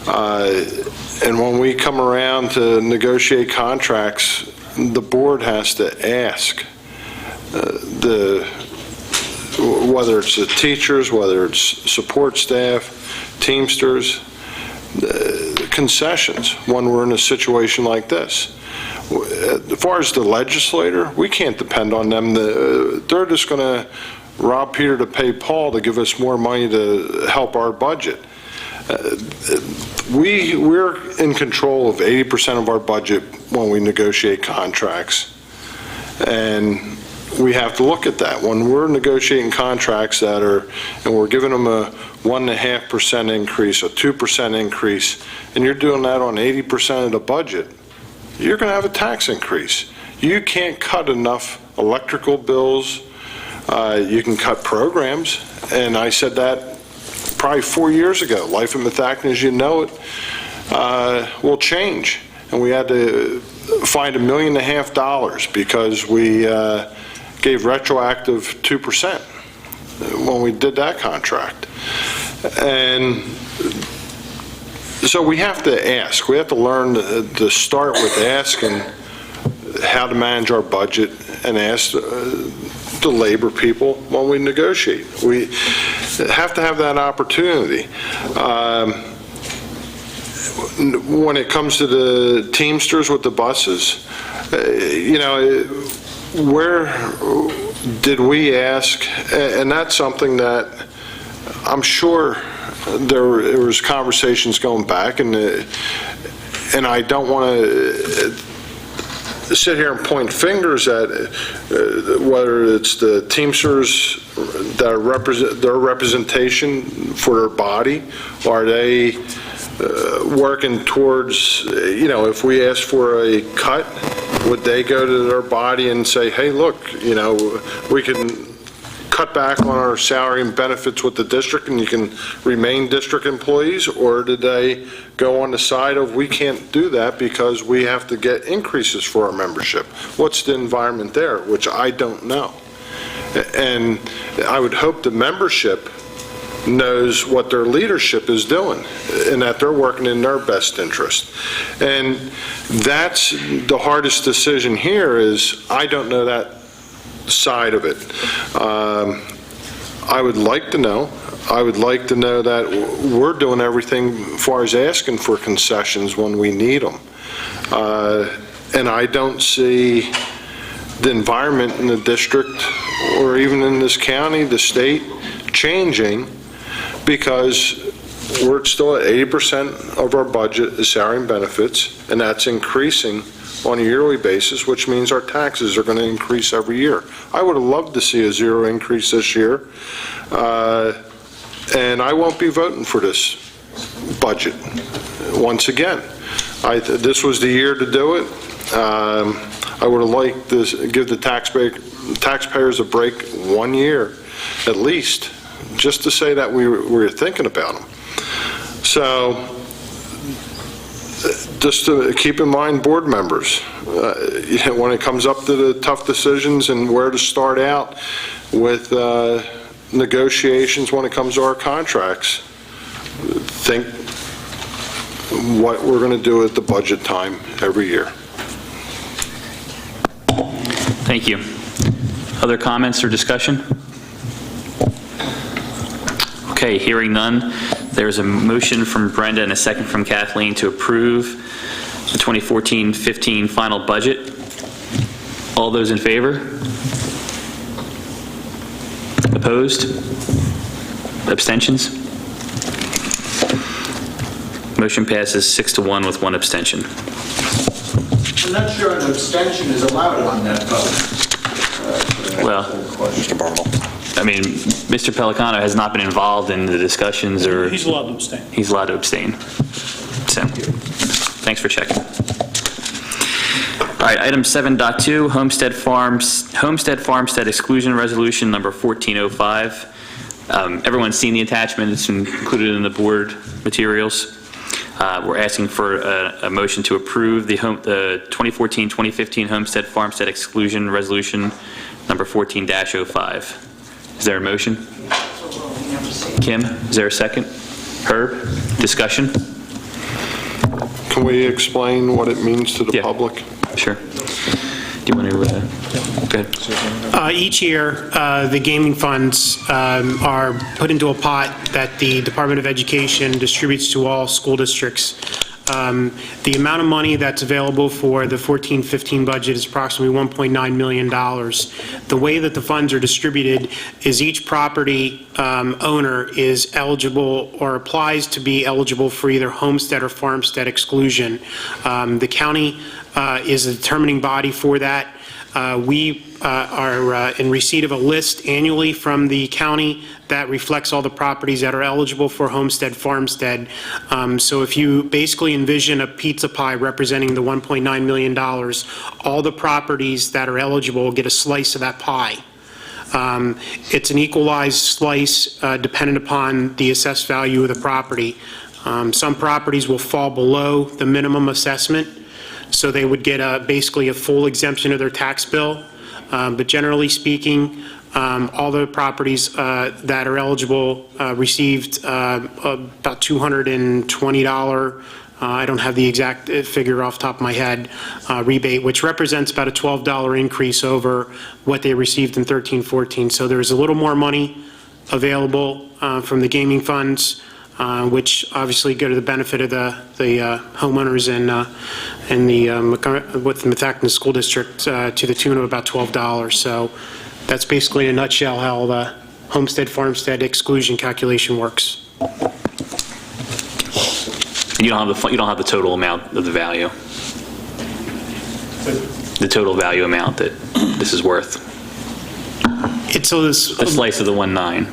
And when we come around to negotiate contracts, the board has to ask whether it's the teachers, whether it's support staff, Teamsters, concessions when we're in a situation like this. As far as the legislator, we can't depend on them. They're just going to rob Peter to pay Paul to give us more money to help our budget. We're in control of 80% of our budget when we negotiate contracts, and we have to look at that. When we're negotiating contracts and we're giving them a 1.5% increase, a 2% increase, and you're doing that on 80% of the budget, you're going to have a tax increase. You can't cut enough electrical bills. You can cut programs, and I said that probably 4 years ago. Life at Methacton, as you know it, will change, and we had to find $1.5 million because we gave retroactive 2% when we did that contract. And so we have to ask. We have to learn to start with asking how to manage our budget and ask the labor people when we negotiate. We have to have that opportunity. When it comes to the Teamsters with the buses, did we ask, and that's something that I'm sure there was conversations going back, and I don't want to sit here and point fingers at whether it's the Teamsters that represent their representation for their body, or are they working towards, if we ask for a cut, would they go to their body and say, hey, look, we can cut back on our salary and benefits with the district and you can remain district employees? Or did they go on the side of, we can't do that because we have to get increases for our membership? What's the environment there? Which I don't know. And I would hope the membership knows what their leadership is doing and that they're working in their best interest. And that's the hardest decision here is I don't know that side of it. I would like to know. I would like to know that we're doing everything as far as asking for concessions when we need them. And I don't see the environment in the district or even in this county, the state, changing, because we're still at 80% of our budget is salary and benefits, and that's increasing on a yearly basis, which means our taxes are going to increase every year. I would have loved to see a zero increase this year, and I won't be voting for this budget once again. This was the year to do it. I would have liked to give the taxpayers a break 1 year at least, just to say that we were thinking about them. So just to keep in mind, board members, when it comes up to the tough decisions and where to start out with negotiations when it comes to our contracts, think what we're going to do at the budget time every year. Thank you. Other comments or discussion? Okay, hearing none, there's a motion from Brenda and a second from Kathleen to approve the 2014-15 final budget. All those in favor? Opposed? Abstentions? Motion passes 6-1 with 1 abstention. I'm not sure an abstention is allowed on that vote. Well, Mr. Bartle. I mean, Mr. Pelicano has not been involved in the discussions, or... He's allowed to abstain. He's allowed to abstain. So, thanks for checking. All right, item 7.2, Homestead Farmstead Exclusion Resolution number 1405. Everyone's seen the attachment. It's included in the board materials. We're asking for a motion to approve the 2014-2015 Homestead Farmstead Exclusion Resolution number 14-05. Is there a motion? Kim, is there a second? Herb, discussion? Can we explain what it means to the public? Sure. Do you want to go ahead? Each year, the gaming funds are put into a pot that the Department of Education distributes to all school districts. The amount of money that's available for the 14-15 budget is approximately $1.9 million. The way that the funds are distributed is each property owner is eligible or applies to be eligible for either homestead or farmstead exclusion. The county is a determining body for that. We are in receipt of a list annually from the county that reflects all the properties that are eligible for homestead, farmstead. So if you basically envision a pizza pie representing the $1.9 million, all the properties that are eligible get a slice of that pie. It's an equalized slice dependent upon the assessed value of the property. Some properties will fall below the minimum assessment, so they would get basically a full exemption of their tax bill. But generally speaking, all the properties that are eligible received about $220, I don't have the exact figure off the top of my head, rebate, which represents about a $12 increase over what they received in 13-14. So there's a little more money available from the gaming funds, which obviously go to the benefit of the homeowners and with the Methacton School District to the tune of about $12. So That's basically in a nutshell how the homestead farmstead exclusion calculation works. You don't have the total amount of the value? The total value amount that this is worth? It's a A slice of the 1.9.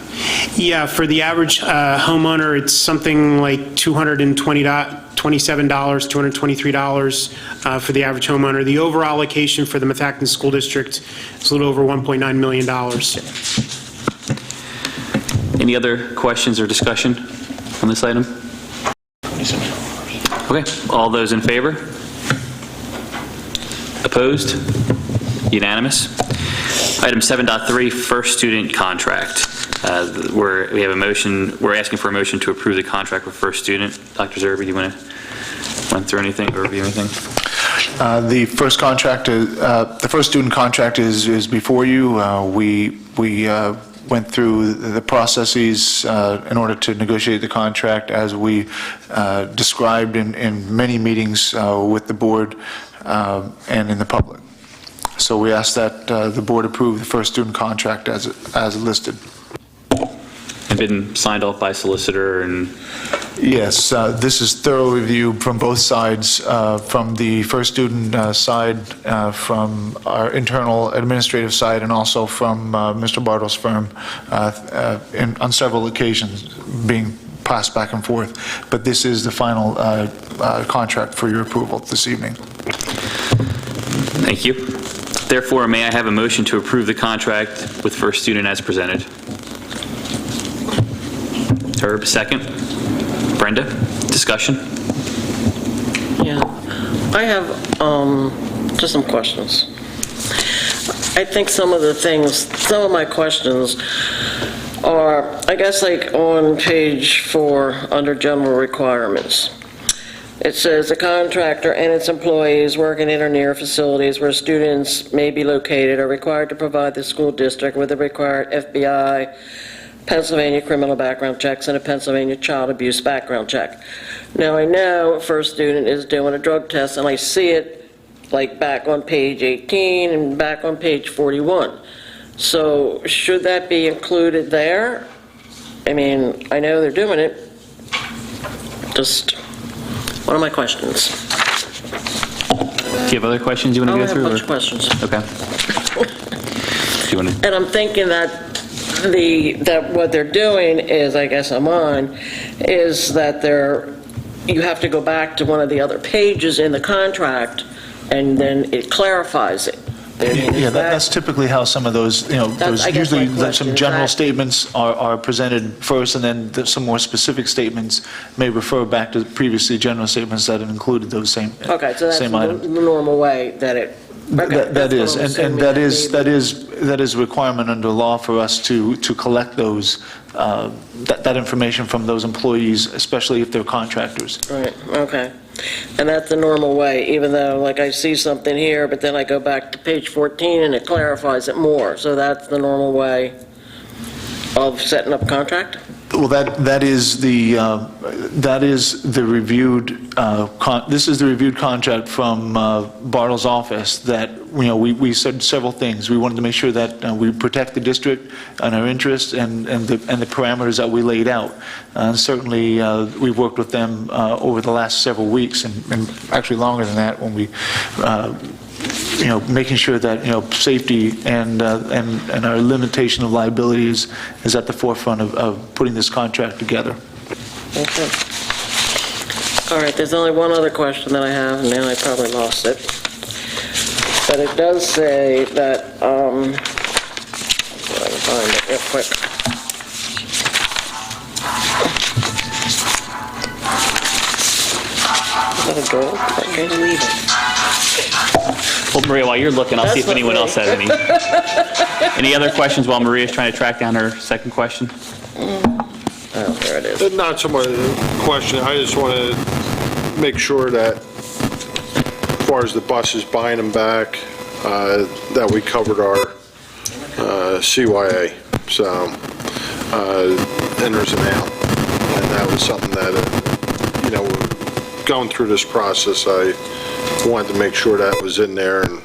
Yeah, for the average homeowner, it's something like $223 for the average homeowner. The overall allocation for the Methacton School District is a little over $1.9 million. Any other questions or discussion on this item? Okay, all those in favor? Opposed? Unanimous. Item 7.3, first student contract. We have a motion, we're asking for a motion to approve the contract with first student. Dr. Zerbe, do you want to run through anything or review anything? The first contract, the first student contract is before you. We went through the processes in order to negotiate the contract as we described in many meetings with the board and in the public. So we ask that the board approve the first student contract as listed. And been signed off by solicitor and... Yes, this is thorough review from both sides, from the first student side, from our internal administrative side, and also from Mr. Bartle's firm on several occasions being passed back and forth. But this is the final contract for your approval this evening. Thank you. Therefore, may I have a motion to approve the contract with first student as presented? Herb, second. Brenda, discussion? Yeah, I have just some questions. I think some of my questions are, I guess, like on page 4 under general requirements. It says the contractor and its employees working in or near facilities where students may be located are required to provide the school district with the required FBI, Pennsylvania criminal background checks, and a Pennsylvania child abuse background check. Now, I know first student is doing a drug test, and I see it like back on page 18 and back on page 41. So should that be included there? I mean, I know they're doing it. Just, what are my questions? Do you have other questions you want to go through? I have a bunch of questions. Okay. Do you want to? And I'm thinking that what they're doing is, I guess I'm on, is that you have to go back to one of the other pages in the contract, and then it clarifies it. Yeah, that's typically how some of those, those usually some general statements are presented first, and then some more specific statements may refer back to previously general statements that included those same items. Okay, so that's the normal way that it... Okay, that is, and that is a requirement under law for us to collect those, that information from those employees, especially if they're contractors. Right, okay. And that's the normal way, even though, like, I see something here, but then I go back to page 14 and it clarifies it more. So that's the normal way of setting up a contract? Well, that is the reviewed, this is the reviewed contract from Bartle's office that, we said several things. We wanted to make sure that we protect the district and our interests and the parameters that we laid out. And certainly, we've worked with them over the last several weeks and actually longer than that when we making sure that, safety and our limitation of liabilities is at the forefront of putting this contract together. Okay. All right, there's only one other question that I have, and then I probably lost it. But it does say that, let me find it real quick. Is that a girl? I can't believe it. Well, Maria, while you're looking, I'll see if anyone else has any. Any other questions while Maria's trying to track down her second question? Oh, there it is. Not so much a question, I just want to make sure that, as far as the buses buying them back, that we covered our CYA, so enters and out. And that was something that, going through this process, I wanted to make sure that was in there. And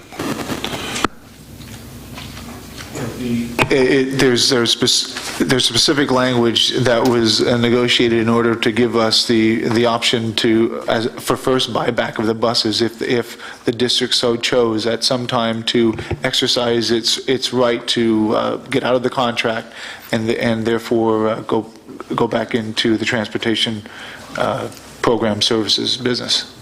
There's specific language that was negotiated in order to give us the option for first buyback of the buses if the district so chose at some time to exercise its right to get out of the contract and therefore go back into the transportation program services business.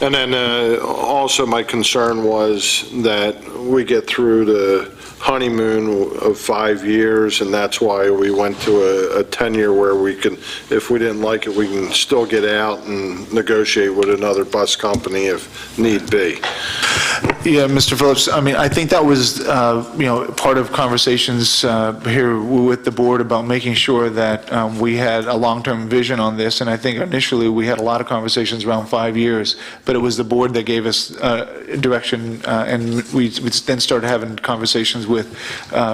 And then also my concern was that we get through the honeymoon of 5 years, and that's why we went to a 10-year where we can, if we didn't like it, we can still get out and negotiate with another bus company if need be. Yeah, Mr. Phillips, I mean, I think that was, part of conversations here with the board about making sure that we had a long-term vision on this, and I think initially we had a lot of conversations around 5 years, but it was the board that gave us direction, and we then started having conversations with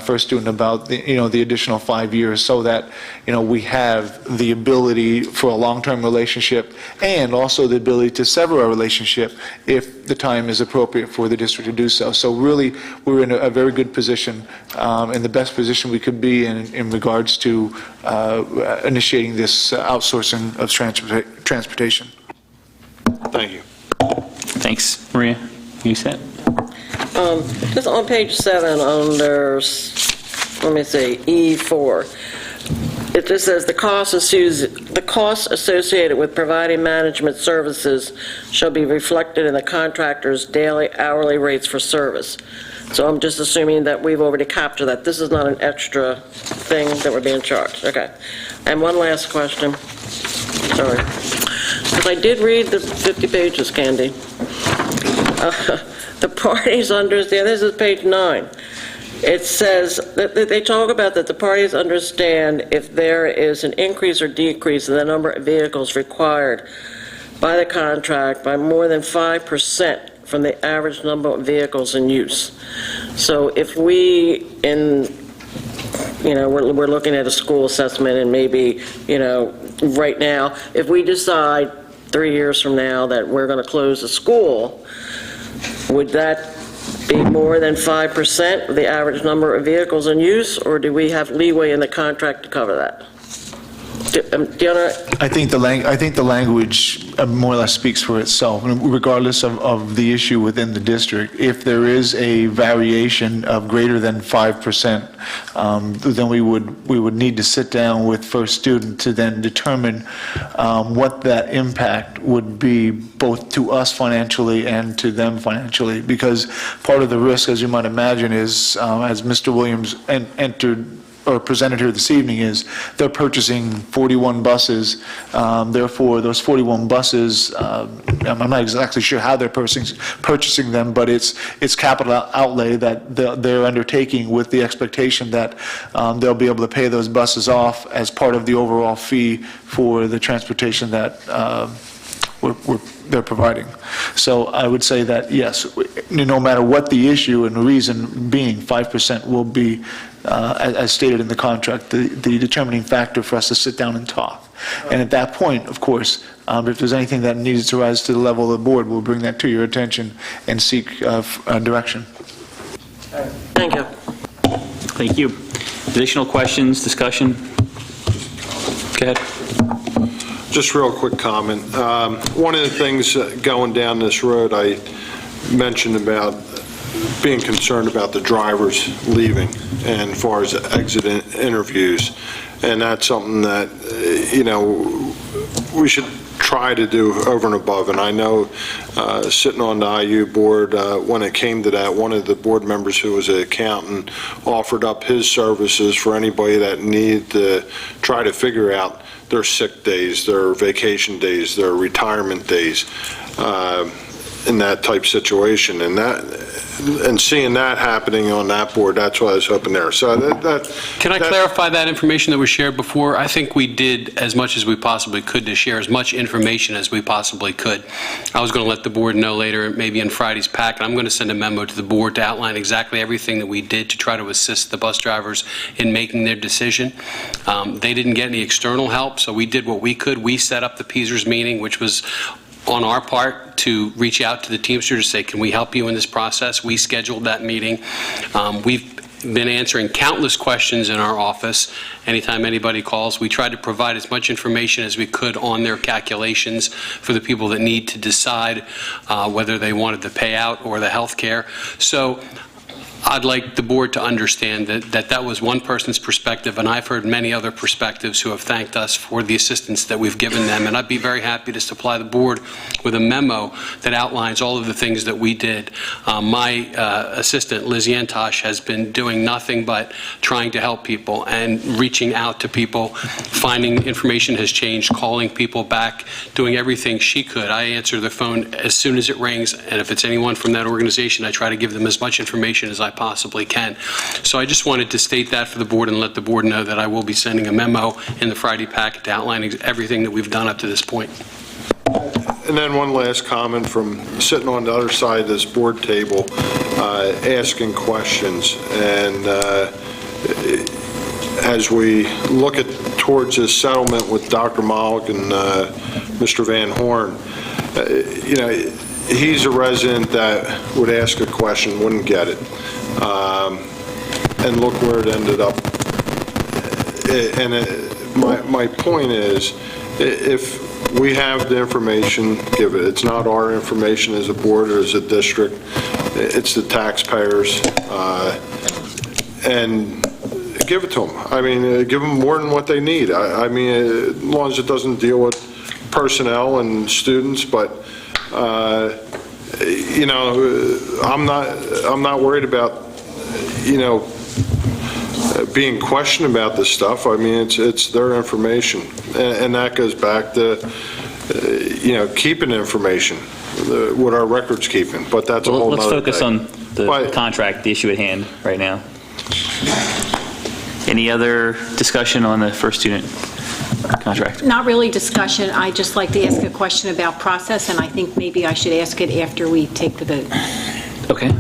First Student about the additional 5 years, so that we have the ability for a long-term relationship and also the ability to sever our relationship if the time is appropriate for the district to do so. So really, we're in a very good position, in the best position we could be in regards to initiating this outsourcing of transportation. Thank you. Thanks. Maria, you set? Just on page 7 under, let me see, E4, it just says the costs associated with providing management services shall be reflected in the contractor's daily hourly rates for service. So I'm just assuming that we've already captured that. This is not an extra thing that we're being charged. Okay. And one last question. Sorry. Because I did read the 50 pages, Candy. The parties understand, this is page 9. It says, that they talk about that the parties understand if there is an increase or decrease in the number of vehicles required by the contract by more than 5% from the average number of vehicles in use. So if we're looking at a school assessment and maybe, right now, if we decide 3 years from now that we're going to close the school, would that be more than 5% of the average number of vehicles in use, or do we have leeway in the contract to cover that? I think the language more or less speaks for itself, regardless of the issue within the district. If there is a variation of greater than 5%, then we would need to sit down with First Student to then determine what that impact would be, both to us financially and to them financially. Because part of the risk, as you might imagine, is as Mr. Williams presented here this evening, is they're purchasing 41 buses. Therefore, those 41 buses, I'm not exactly sure how they're purchasing them, but it's capital outlay that they're undertaking with the expectation that they'll be able to pay those buses off as part of the overall fee for the transportation that they're providing. So I would say that, yes, no matter what the issue and the reason being, 5% will be, as stated in the contract, the determining factor for us to sit down and talk. And at that point, of course, if there's anything that needs to rise to the level of the board, we'll bring that to your attention and seek direction. Thank you. Thank you. Additional questions, discussion? Go ahead. Just real quick comment. One of the things going down this road, I mentioned about being concerned about the drivers leaving and as far as exit interviews. And that's something that, we should try to do over and above. And I know sitting on the IU board, when it came to that, one of the board members who was an accountant offered up his services for anybody that needed to try to figure out their sick days, their vacation days, their retirement days, in that type situation. And seeing that happening on that board, that's what I was hoping there. So Can I clarify that information that was shared before? I think we did as much as we possibly could to share as much information as we possibly could. I was going to let the board know later, maybe in Friday's pack, and I'm going to send a memo to the board to outline exactly everything that we did to try to assist the bus drivers in making their decision. They didn't get any external help, so we did what we could. We set up the PSERS meeting, which was on our part to reach out to the Teamster to say, can we help you in this process? We scheduled that meeting. We've been answering countless questions in our office. Anytime anybody calls, we try to provide as much information as we could on their calculations for the people that need to decide whether they wanted the payout or the health care. So I'd like the board to understand that was one person's perspective, and I've heard many other perspectives who have thanked us for the assistance that we've given them, and I'd be very happy to supply the board with a memo that outlines all of the things that we did. My assistant, Liz Yantosh, has been doing nothing but trying to help people and reaching out to people, finding information has changed, calling people back, doing everything she could. I answer the phone as soon as it rings, and if it's anyone from that organization, I try to give them as much information as I possibly can. So I just wanted to state that for the board and let the board know that I will be sending a memo in the Friday packet outlining everything that we've done up to this point. And then one last comment from sitting on the other side of this board table, asking questions. And as we look towards this settlement with Dr. Malik and Mr. Van Horn, he's a resident that would ask a question, wouldn't get it. And look where it ended up. My point is, if we have the information, give it. It's not our information as a board or as a district. It's the taxpayers. And give it to them. I mean, give them more than what they need. I mean, as long as it doesn't deal with personnel and students, but I'm not worried about, being questioned about this stuff. I mean, it's their information, and that goes back to, keeping information, what our records keeping. But that's a whole Let's nother focus thing. on the contract, the issue at hand right now. Any other discussion on the first student contract? Not really discussion. I'd just like to ask a question about process, and I think maybe I should ask it after we take the vote. Okay.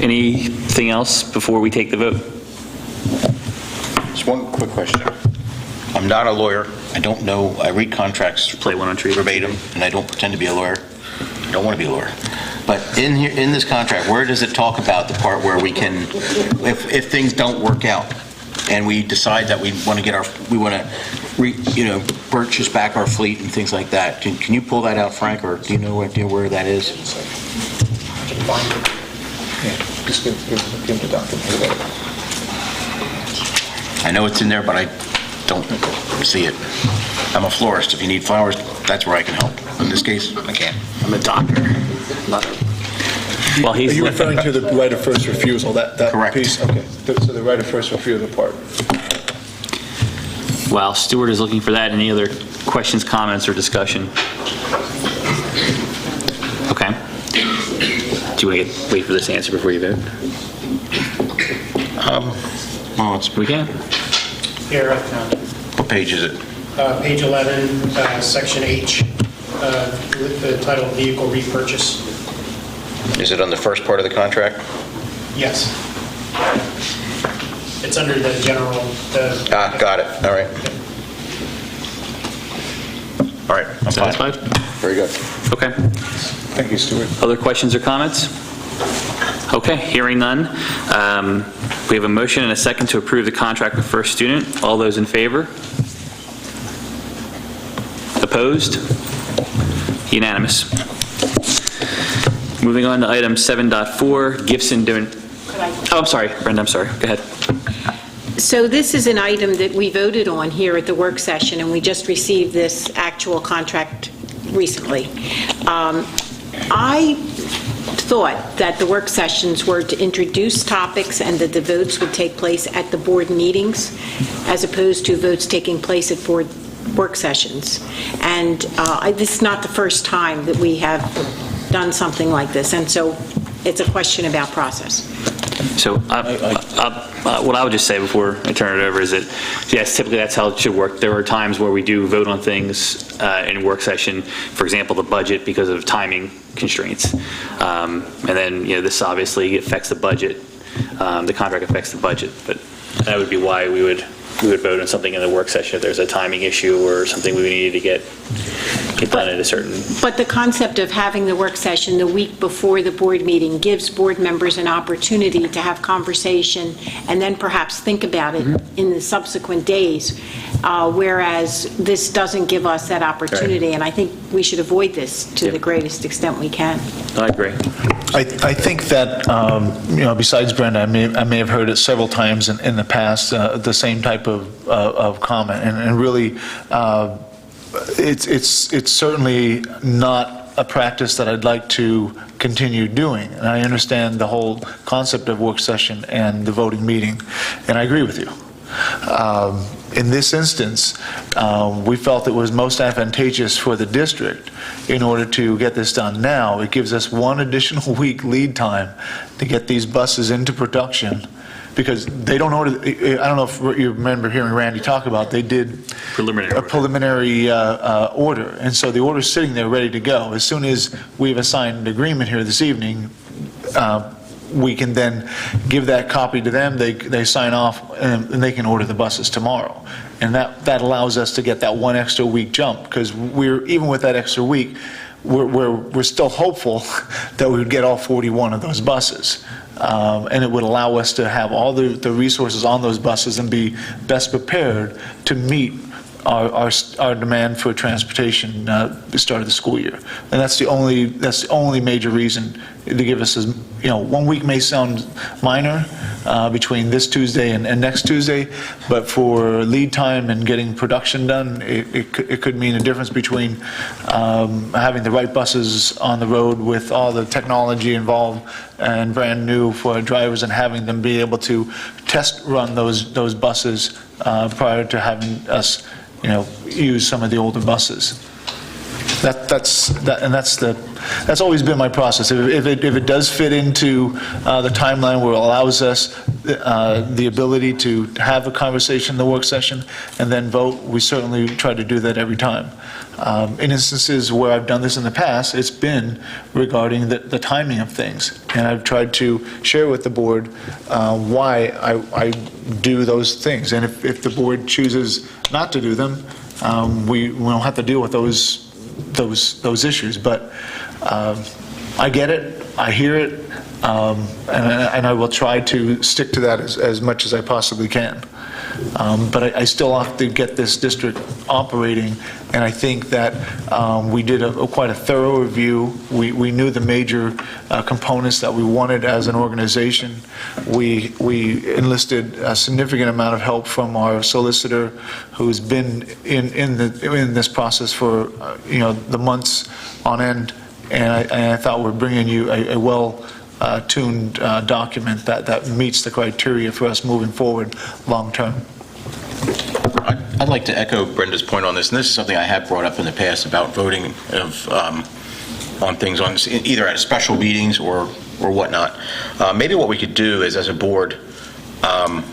Anything else before we take the vote? Just one quick question. I'm not a lawyer. I don't know. I read contracts verbatim, and I don't pretend to be a lawyer. I don't want to be a lawyer. But in this contract, where does it talk about the part where we can, if things don't work out, and we decide that we want to purchase back our fleet and things like that? Can you pull that out, Frank, or do you know where that is? Yeah, just give the document. I know it's in there, but I don't see it. I'm a florist. If you need flowers, that's where I can help. In this case, I can't. I'm a doctor. Well, Are you referring to the right of first refusal, that Correct. piece? Okay, so the right of first refusal part. While Stuart is looking for that, any other questions, comments, or discussion? Okay. Do you want to wait for this answer before you vote? We can. Here, What page is it? page 11, section H, with the title Vehicle Repurchase. Is it on the first part of the contract? Yes. It's under the general... Got it. All right. All right, I'm fine. Satisfied? Very good. Okay. Thank you, Stuart. Other questions or comments? Okay, hearing none. We have a motion and a second to approve the contract with First Student. All those in favor? Opposed? Unanimous. Moving on to item 7.4, gifts and I'm sorry, Brenda, I'm sorry. Go ahead. So this is an item that we voted on here at the work session, and we just received this actual contract recently. I thought that the work sessions were to introduce topics and that the votes would take place at the board meetings as opposed to votes taking place at board work sessions. And this is not the first time that we have done something like this, and so it's a question about process. So what I would just say before I turn it over is that, yes, typically that's how it should work. There are times where we do vote on things in work session, for example, the budget because of timing constraints. And then, this obviously affects the budget. The contract affects the budget, but that would be why we would we would vote on something in the work session if there's a timing issue or something we needed to get done at a certain... But the concept of having the work session the week before the board meeting gives board members an opportunity to have conversation and then perhaps think about it in the subsequent days, whereas this doesn't give us that opportunity. And I think we should avoid this to the greatest extent we can. I agree. I think that, besides Brenda, I may have heard it several times in the past, the same type of comment, and really, it's certainly not a practice that I'd like to continue doing. And I understand the whole concept of work session and the voting meeting, and I agree with you. In this instance, we felt it was most advantageous for the district in order to get this done now. It gives us one additional week lead time to get these buses into production, because they don't order, I don't know if you remember hearing Randy talk about, they did a preliminary order, and so the order's sitting there ready to go. As soon as we've assigned an agreement here this evening, we can then give that copy to them, they sign off, and they can order the buses tomorrow. And that allows us to get that one extra week jump, because even with that extra week, we're still hopeful that we would get all 41 of those buses. And it would allow us to have all the resources on those buses and be best prepared to meet our demand for transportation the start of the school year. And that's the only major reason to give us, 1 week may sound minor between this Tuesday and next Tuesday, but for lead time and getting production done, it could mean a difference between having the right buses on the road with all the technology involved and brand new for our drivers, and having them be able to test run those buses prior to having us use some of the older buses. That's always been my process. If it does fit into the timeline where it allows us the ability to have a conversation in the work session and then vote, we certainly try to do that every time. In instances where I've done this in the past, it's been regarding the timing of things, and I've tried to share with the board why I do those things. And if the board chooses not to do them, we don't have to deal with those issues. But I get it, I hear it, and I will try to stick to that as much as I possibly can. But I still have to get this district operating, and I think that we did quite a thorough review. We knew the major components that we wanted as an organization. We enlisted a significant amount of help from our solicitor, who's been in this process for the months on end, and I thought we're bringing you a well-tuned document that meets the criteria for us moving forward long-term. I'd like to echo Brenda's point on this, and this is something I have brought up in the past about voting on things either at special meetings or whatnot. Maybe what we could do is, as a board, come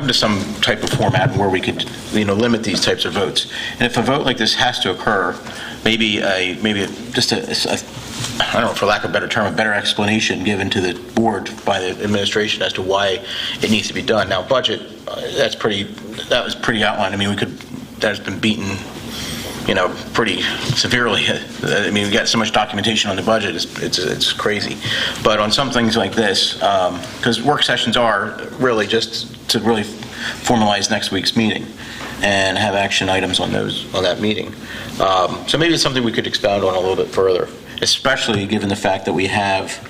to some type of format where we could limit these types of votes. And if a vote like this has to occur, maybe just I don't know, for lack of a better term, a better explanation given to the board by the administration as to why it needs to be done. Now, budget, that was pretty outlined. I mean, that's been beaten, pretty severely. I mean, we got so much documentation on the budget, it's crazy. But on some things like this, because work sessions are really just to really formalize next week's meeting and have action items on that meeting. So maybe it's something we could expound on a little bit further, especially given the fact that we have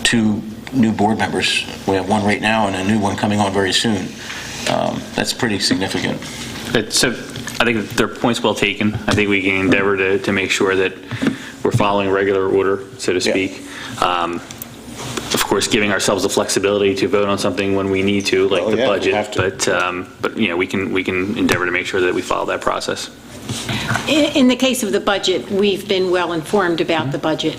2 new board members. We have one right now and a new one coming on very soon. That's pretty significant. So I think their point's well taken. I think we can endeavor to make sure that we're following regular order, so to speak. Of course, giving ourselves the flexibility to vote on something when we need to, like the budget. But we can endeavor to make sure that we follow that process. In the case of the budget, we've been well informed about the budget.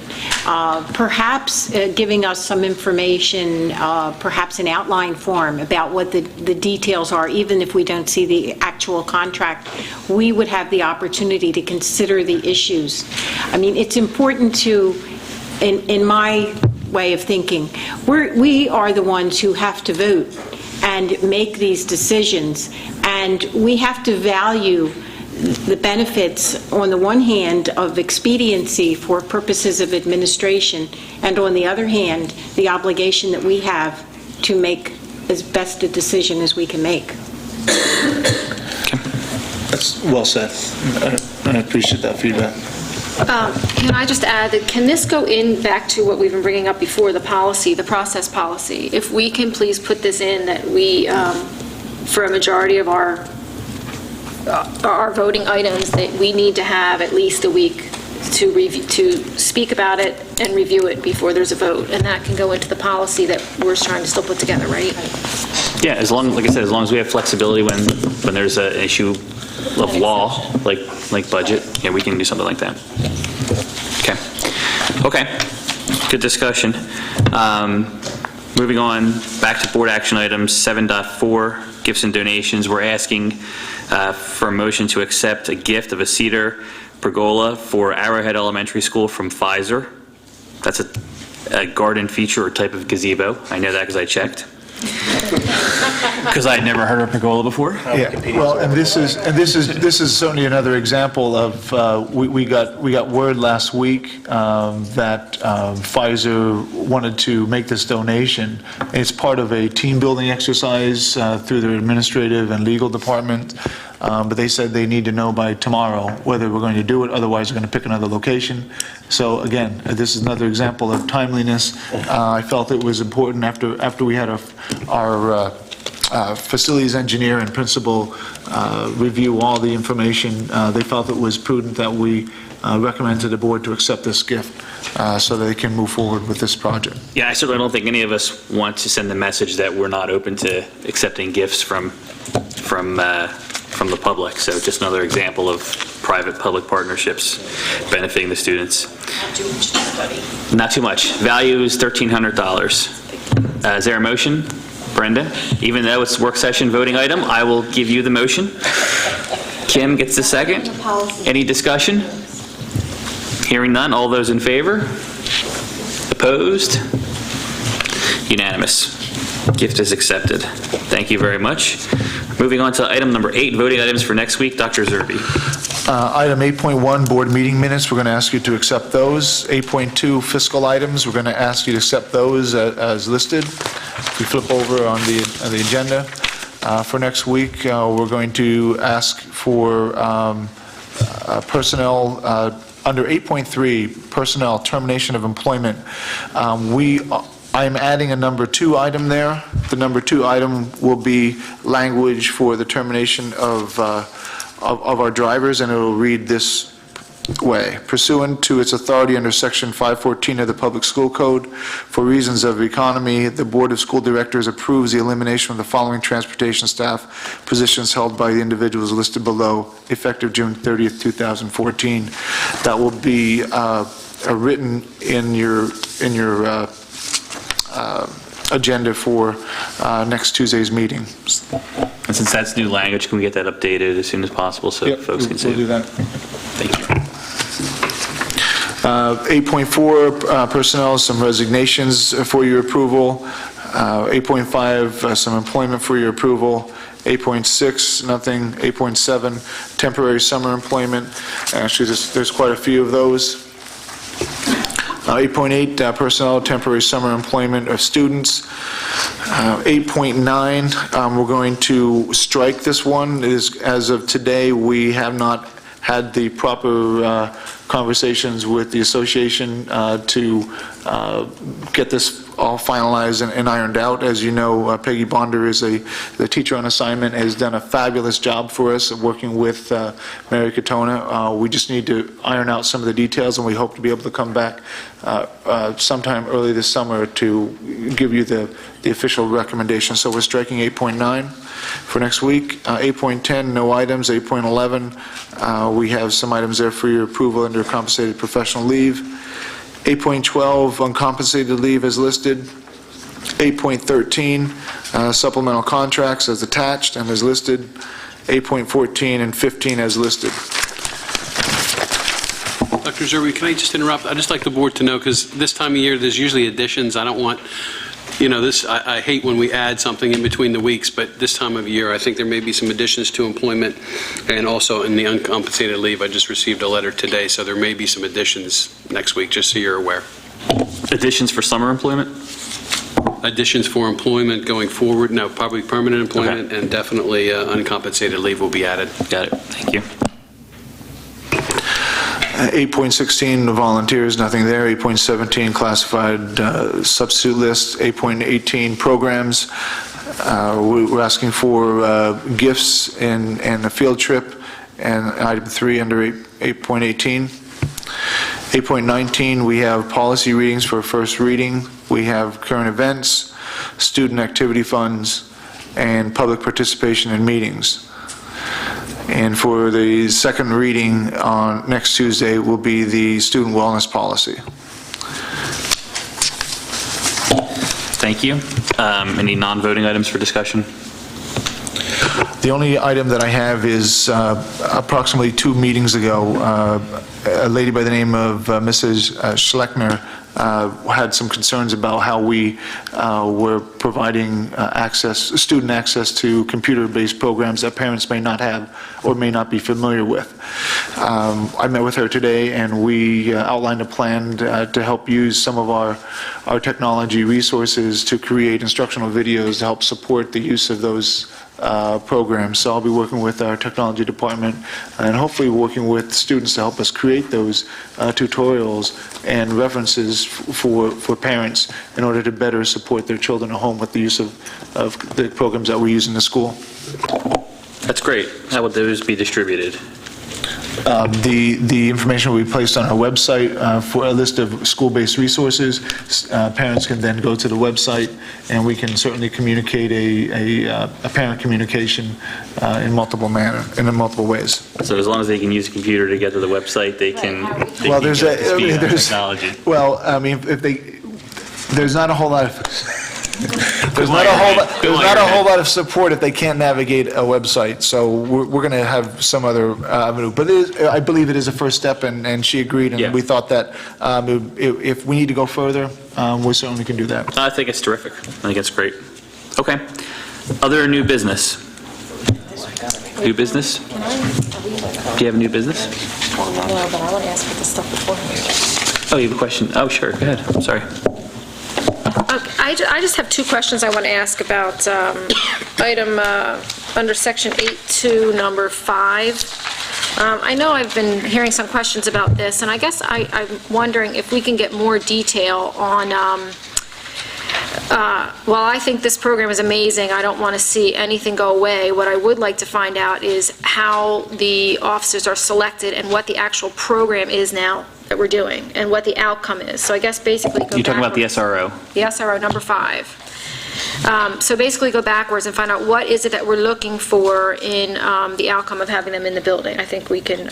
Perhaps giving us some information, perhaps an outline form about what the details are, even if we don't see the actual contract, we would have the opportunity to consider the issues. I mean, it's important to, in my way of thinking, we are the ones who have to vote and make these decisions. And we have to value the benefits, on the one hand, of expediency for purposes of administration, and on the other hand, the obligation that we have to make as best a decision as we can make. That's well said. I appreciate that feedback. Can I just add that, can this go in back to what we've been bringing up before, the policy, the process policy? If we can please put this in, that we, for a majority of our voting items, that we need to have at least a week to review, to speak about it and review it before there's a vote, and that can go into the policy that we're trying to still put together, right? Yeah, as long, like I said, as long as we have flexibility when there's an issue of law, like budget, yeah, we can do something like that. Okay, good discussion. Moving on, back to board action items, 7.4, gifts and donations. We're asking for a motion to accept a gift of a cedar pergola for Arrowhead Elementary School from Pfizer. That's a garden feature or type of gazebo. I know that because I checked. Because I had never heard of a pergola before. Yeah, well, and this is certainly another example of, we got word last week that Pfizer wanted to make this donation. It's part of a team-building exercise through their administrative and legal department, but they said they need to know by tomorrow whether we're going to do it, otherwise we're going to pick another location. So again, this is another example of timeliness. I felt it was important after we had our facilities engineer and principal review all the information. They felt it was prudent that we recommend to the board to accept this gift so that they can move forward with this project. Yeah, I certainly don't think any of us want to send the message that we're not open to accepting gifts from the public. So just another example of private-public partnerships benefiting the students. Not too much to study. Not too much. Value is $1,300. Is there a motion? Brenda? Even though it's work session voting item, I will give you the motion. Kim gets the second. Any discussion? Hearing none. All those in favor? Opposed? Unanimous. Gift is accepted. Thank you very much. Moving on to item number 8, voting items for next week. Dr. Zerbe. Item 8.1, board meeting minutes, we're going to ask you to accept those. 8.2, fiscal items, we're going to ask you to accept those as listed. If we flip over on the agenda for next week, we're going to ask for personnel, under 8.3, personnel, termination of employment. I'm adding a number 2 item there. The number 2 item will be language for the termination of our drivers, and it will read this way. Pursuant to its authority under Section 514 of the Public School Code, for reasons of economy, the Board of School Directors approves the elimination of the following transportation staff positions held by the individuals listed below, effective June 30th, 2014. That will be written in your agenda for next Tuesday's meeting. And since that's new language, can we get that updated as soon as possible so folks can see it? We'll do that. Thank you. 8.4, personnel, some resignations for your approval. 8.5, some employment for your approval. 8.6, nothing. 8.7, temporary summer employment. Actually, there's quite a few of those. 8.8, personnel, temporary summer employment of students. 8.9, we're going to strike this one. It is, as of today, we have not had the proper conversations with the association to get this all finalized and ironed out. As you know, Peggy Bonder is the teacher on assignment, has done a fabulous job for us working with Mary Katona. We just need to iron out some of the details, and we hope to be able to come back sometime early this summer to give you the official recommendation. So we're striking 8.9 for next week. 8.10, no items. 8.11, we have some items there for your approval under compensated professional leave. 8.12, uncompensated leave as listed. 8.13, supplemental contracts as attached and as listed. 8.14 and 15 as listed. Dr. Zerbe, can I just interrupt? I'd just like the board to know, because this time of year, there's usually additions. I don't want I hate when we add something in between the weeks, but this time of year, I think there may be some additions to employment, and also in the uncompensated leave, I just received a letter today, so there may be some additions next week, just so you're aware. Additions for summer employment? Additions for employment going forward, no, probably permanent employment, and definitely uncompensated leave will be added. Got it. Thank you. 8.16, the volunteers, nothing there. 8.17, classified substitute list. 8.18, programs. We're asking for gifts and a field trip, and item 3 under 8.18. 8.19, we have policy readings for first reading. We have current events, student activity funds, and public participation in meetings. And for the second reading on next Tuesday will be the student wellness policy. Thank you. Any non-voting items for discussion? The only item that I have is approximately 2 meetings ago, a lady by the name of Mrs. Schleckner had some concerns about how we were providing student access to computer-based programs that parents may not have or may not be familiar with. I met with her today, and we outlined a plan to help use some of our technology resources to create instructional videos to help support the use of those programs. So I'll be working with our technology department and hopefully working with students to help us create those tutorials and references for parents in order to better support their children at home with the use of the programs that we use in the school. That's great. How would those be distributed? The information will be placed on our website for a list of school-based resources. Parents can then go to the website, and we can certainly communicate a parent communication in multiple ways. So as long as they can use a computer to get to the website, they can. Well, there's technology. Well, I mean, there's not a whole lot of. There's not a whole lot of support if they can't navigate a website, so we're going to have some other avenue. But I believe it is a first step, and she agreed, and we thought that if we need to go further, we certainly can do that. I think it's terrific. I think it's great. Okay. Other new business? New business? Do you have new business? No, but I want to ask for the stuff beforehand. Oh, you have a question? Oh, sure. Go ahead. I'm sorry. I just have 2 questions I want to ask about item under section 8.2, number 5. I know I've been hearing some questions about this, and I guess I'm wondering if we can get more detail on, while I think this program is amazing, I don't want to see anything go away. What I would like to find out is how the officers are selected and what the actual program is now that we're doing and what the outcome is. So I guess basically go You're talking about the backwards. SRO? The SRO, number 5. So basically go backwards and find out what is it that we're looking for in the outcome of having them in the building. I think we can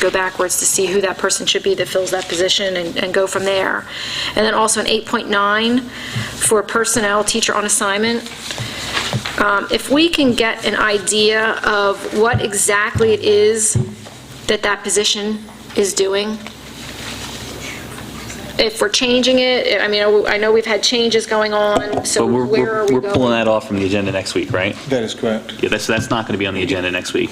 go backwards to see who that person should be that fills that position and go from there. And then also in 8.9 for personnel, teacher on assignment. If we can get an idea of what exactly it is that position is doing, if we're changing it, I mean, I know we've had changes going on, so But where are we we're going? pulling that off from the agenda next week, right? That is correct. Yeah, that's not going to be on the agenda next week.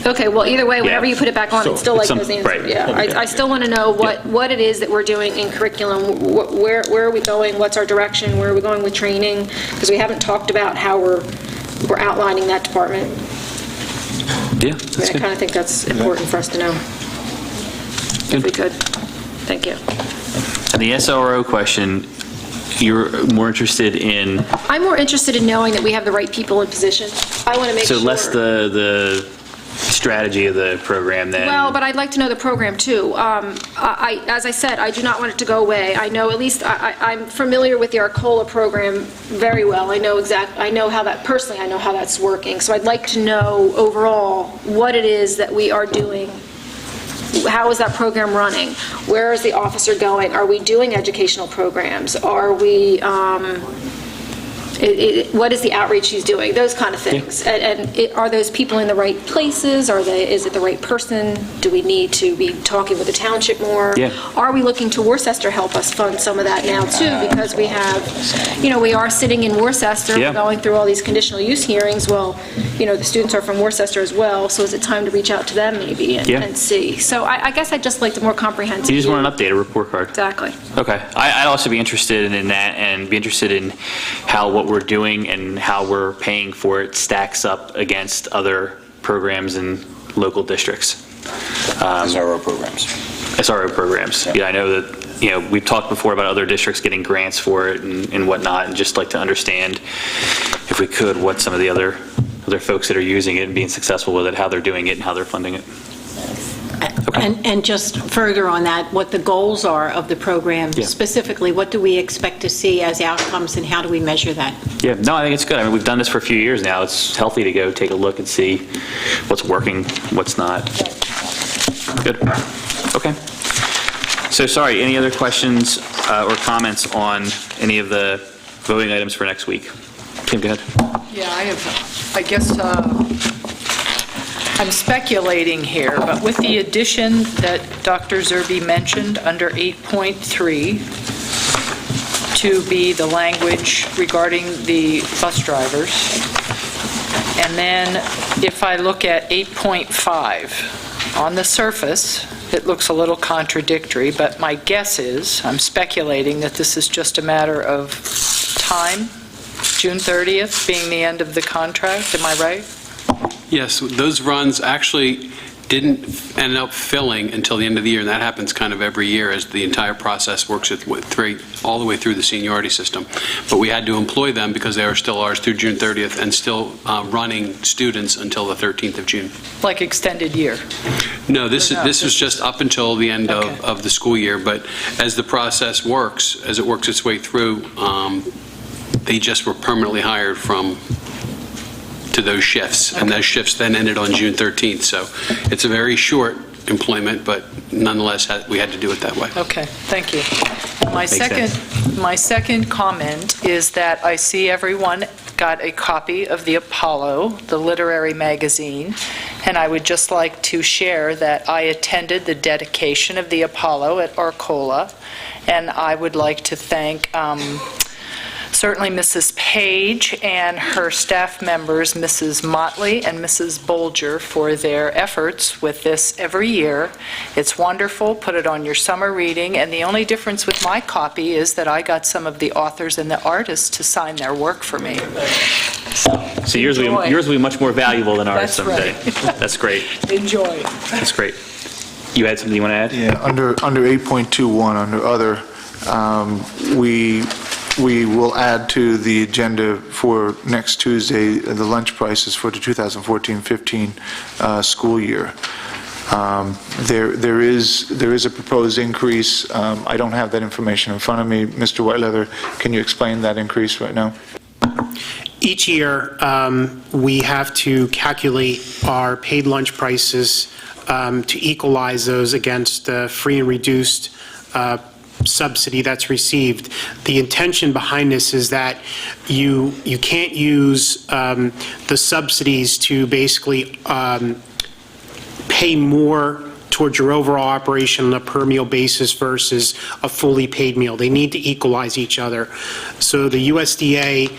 Okay, well, either way, whenever you put it back on, it's still like those names. right. Yeah, I still want to know what it is that we're doing in curriculum, where are we going, what's our direction, where are we going with training, because we haven't talked about how we're outlining that department. Yeah, I that's mean, I good. kind of think that's important for us to know, if we could. Thank you. And the SRO question, you're more interested in, I'm more interested in knowing that we have the right people in position. I want to make so sure. less the strategy of the program than... Well, but I'd like to know the program, too. As I said, I do not want it to go away. I know, at least, I'm familiar with the Arcola program very well. I know how that, personally, I know how that's working. So I'd like to know, overall, what it is that we are doing. How is that program running? Where is the officer going? Are we doing educational programs? Are we what is the outreach he's doing, those kind of things. And are those people in the right places? Is it the right person? Do we need to be talking with the township more? Yeah. Are we looking to Worcester to help us fund some of that now too? Because we have, we are sitting in Worcester, Yeah. we're going through all these conditional use hearings. Well, the students are from Worcester as well, so is it time to reach out to them maybe and see? So I guess I'd just like the more comprehensive. You just want an updated report card? Exactly. Okay. I'd also be interested in that and be interested in how what we're doing and how we're paying for it stacks up against other programs in local districts. SRO programs. SRO programs. Yeah, I know that, we've talked before about other districts getting grants for it and whatnot, and just like to understand, if we could, what some of the other folks that are using it and being successful with it, how they're doing it and how they're funding it. And just further on that, what the goals are of the program, specifically, what do we expect to see as outcomes and how do we measure that? Yeah, no, I think it's good. I mean, we've done this for a few years now. It's healthy to go take a look and see what's working, what's not. Good. Okay. So, sorry, any other questions or comments on any of the voting items for next week? Kim, go ahead. Yeah, I guess I'm speculating here, but with the addition that Dr. Zerbe mentioned under 8.3 to be the language regarding the bus drivers, and then if I look at 8.5, on the surface, it looks a little contradictory, but my guess is, I'm speculating that this is just a matter of time, June 30th being the end of the contract, am I right? Yes, those runs actually didn't end up filling until the end of the year, and that happens kind of every year as the entire process works all the way through the seniority system. But we had to employ them because they are still ours through June 30th and still running students until the 13th of June. Like extended year? No, this was just up until the end of the school year, but as the process works, as it works its way through, they just were permanently hired to those shifts, and those shifts then ended on June 13th. So it's a very short employment, but nonetheless, we had to do it that way. Okay, thank you. My second comment is that I see everyone got a copy of the Apollo, the literary magazine, and I would just like to share that I attended the dedication of the Apollo at Arcola, and I would like to thank certainly Mrs. Page and her staff members, Mrs. Motley and Mrs. Bolger, for their efforts with this every year. It's wonderful. Put it on your summer reading. And the only difference with my copy is that I got some of the authors and the artists to sign their work for me. So yours will be much more valuable than ours That's someday. right. That's great. Enjoy. That's great. You had something you want to add? Yeah, under 8.21, under other, we will add to the agenda for next Tuesday the lunch prices for the 2014-15 school year. There is a proposed increase. I don't have that information in front of me. Mr. Whiteleather, can you explain that increase right now? Each year, we have to calculate our paid lunch prices to equalize those against the free and reduced subsidy that's received. The intention behind this is that you can't use the subsidies to basically pay more towards your overall operation on a per meal basis versus a fully paid meal. They need to equalize each other. So the USDA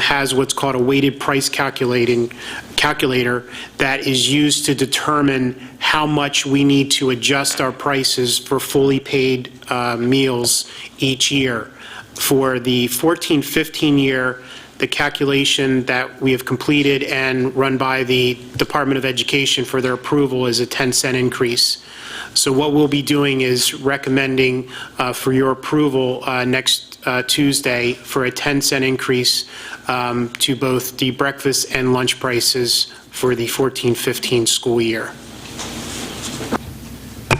has what's called a weighted price calculator that is used to determine how much we need to adjust our prices for fully paid meals each year. For the 14-15 year, the calculation that we have completed and run by the Department of Education for their approval is a 10-cent increase. So what we'll be doing is recommending for your approval next Tuesday for a 10-cent increase to both the breakfast and lunch prices for the 14-15 school year.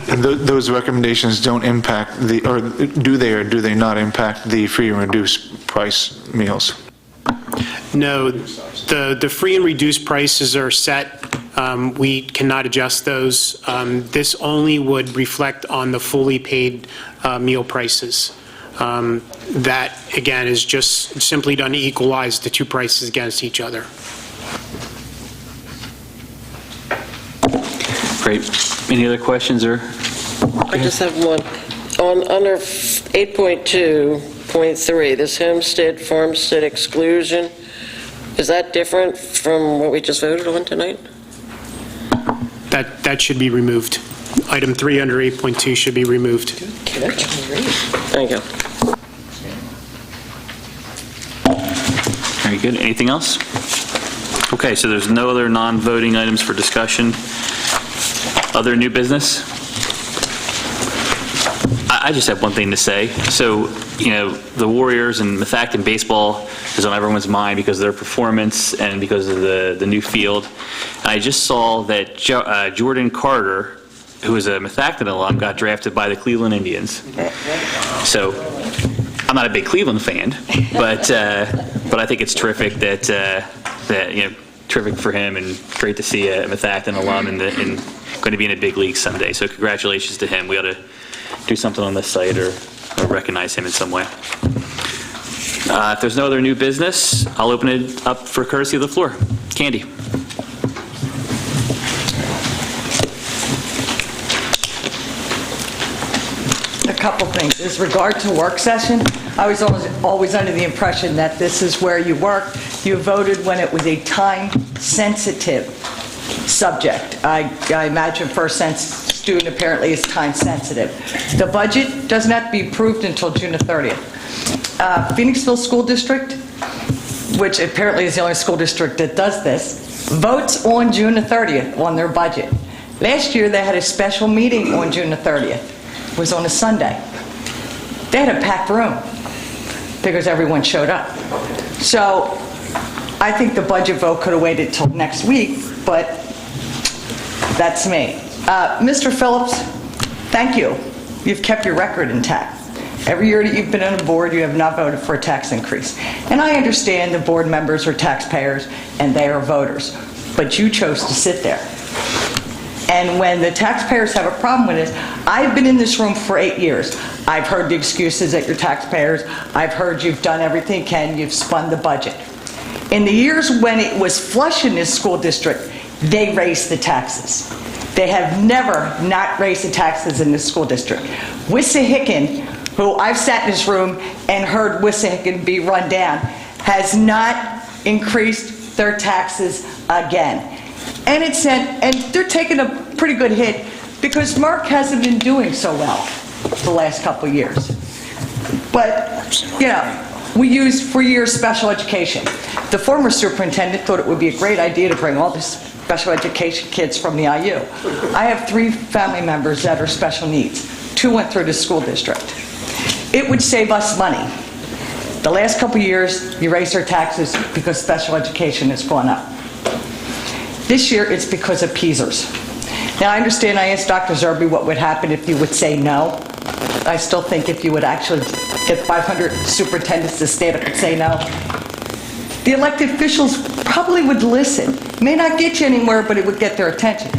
And those recommendations don't impact or do they not impact the free and reduced price meals? No, the free and reduced prices are set. We cannot adjust those. This only would reflect on the fully paid meal prices. That, again, is just simply done to equalize the two prices against each other. Great. Any other questions or? I just have one. Under 8.2.3, this homestead, farmstead exclusion, is that different from what we just voted on tonight? That should be removed. Item 3 under 8.2 should be removed. Thank you. Very good. Anything else? Okay, so there's no other non-voting items for discussion. Other new business? I just have one thing to say. So, the Warriors and Methacton baseball is on everyone's mind because of their performance and because of the new field. And I just saw that Jordan Carter, who is a Methacton alum, got drafted by the Cleveland Indians. So, I'm not a big Cleveland fan, but I think it's terrific that terrific for him and great to see a Methacton alum and going to be in a big league someday. So congratulations to him. We ought to do something on this site or recognize him in some way. If there's no other new business, I'll open it up for courtesy of the floor. Candy. A couple things. As regard to work session, I was always under the impression that this is where you work. You voted when it was a time-sensitive subject. I imagine First Sense student apparently is time-sensitive. The budget doesn't have to be approved until June the 30th. Phoenixville School District, which apparently is the only school district that does this, votes on June the 30th on their budget. Last year, they had a special meeting on June the 30th. It was on a Sunday. They had a packed room because everyone showed up. So I think the budget vote could have waited till next week, but that's me. Mr. Phillips, thank you. You've kept your record intact. Every year that you've been on the board, you have not voted for a tax increase. And I understand the board members are taxpayers and they are voters, but you chose to sit there. And when the taxpayers have a problem with this, I've been in this room for 8 years. I've heard the excuses that you're taxpayers. I've heard you've done everything you can. You've spun the budget. In the years when it was flush in this school district, they raised the taxes. They have never not raised the taxes in this school district. Wissahickon, who I've sat in this room and heard Wissahickon be run down, has not increased their taxes again. And they're taking a pretty good hit because Mark hasn't been doing so well the last couple of years. But, we used for years special education. The former superintendent thought it would be a great idea to bring all the special education kids from the IU. I have 3 family members that are special needs. 2 went through the school district. It would save us money. The last couple of years, you raised their taxes because special education has gone up. This year, it's because of PESers. Now, I understand I asked Dr. Zerby what would happen if you would say no. I still think if you would actually get 500 superintendents to stand up and say no, the elected officials probably would listen. It may not get you anywhere, but it would get their attention.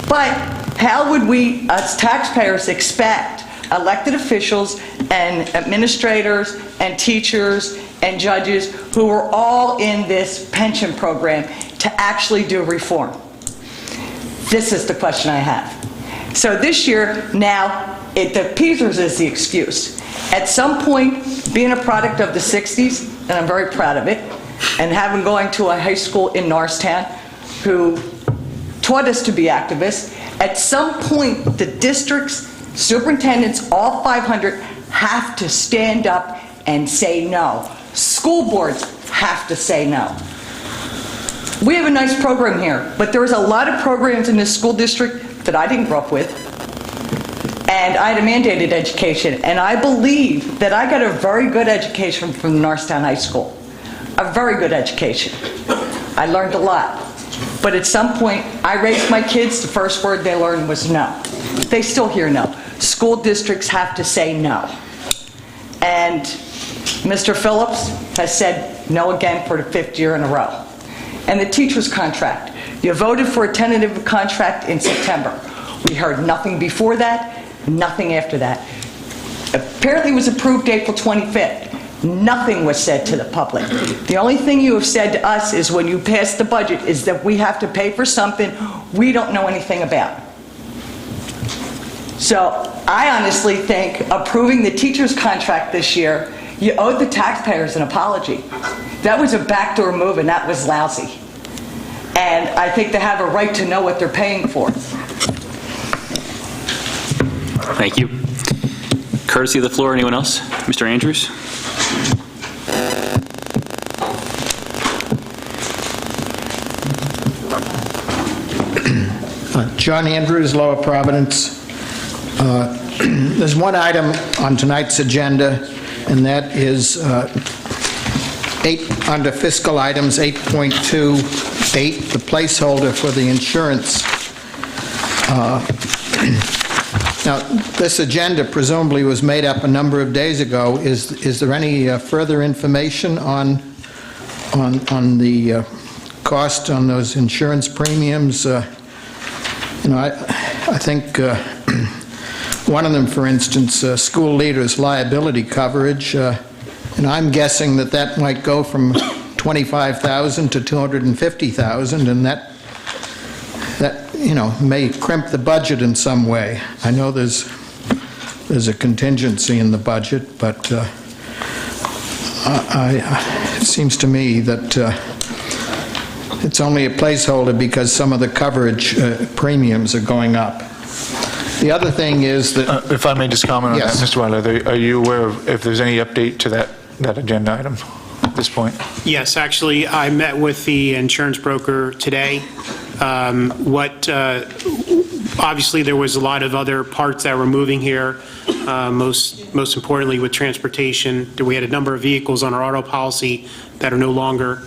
But how would we, as taxpayers, expect elected officials and administrators and teachers and judges who are all in this pension program to actually do reform? This is the question I have. So this year, now, the PESers is the excuse. At some point, being a product of the 60s, and I'm very proud of it, and having going to a high school in Norristown who taught us to be activists, at some point, the district's superintendents, all 500, have to stand up and say no. School boards have to say no. We have a nice program here, but there's a lot of programs in this school district that I didn't grow up with. And I had a mandated education, and I believe that I got a very good education from Norristown High School. A very good education. I learned a lot. But at some point, I raised my kids, the first word they learned was no. They still hear no. School districts have to say no. And Mr. Phillips has said no again for the 5th year in a row. And the teacher's contract. You voted for a tentative contract in September. We heard nothing before that, nothing after that. Apparently, it was approved April 25th. Nothing was said to the public. The only thing you have said to us is when you passed the budget is that we have to pay for something we don't know anything about. So I honestly think approving the teacher's contract this year, you owed the taxpayers an apology. That was a backdoor move, and that was lousy. And I think they have a right to know what they're paying for. Thank you. Courtesy of the floor, anyone else? Mr. Andrews? John Andrews, Lower Providence. There's one item on tonight's agenda, and that is under fiscal items 8.28, the placeholder for the insurance. Now, this agenda presumably was made up a number of days ago. Is there any further information on the cost on those insurance premiums? I think one of them, for instance, school leaders' liability coverage, and I'm guessing that might go from $25,000 to $250,000, and that may crimp the budget in some way. I know there's a contingency in the budget, but it seems to me that it's only a placeholder because some of the coverage premiums are going up. The other thing is that... If I may just comment on Yes. that, Mr. Weiler, are you aware of if there's any update to that agenda item at this point? Yes, actually, I met with the insurance broker today. Obviously, there was a lot of other parts that were moving here, most importantly with transportation. We had a number of vehicles on our auto policy that are no longer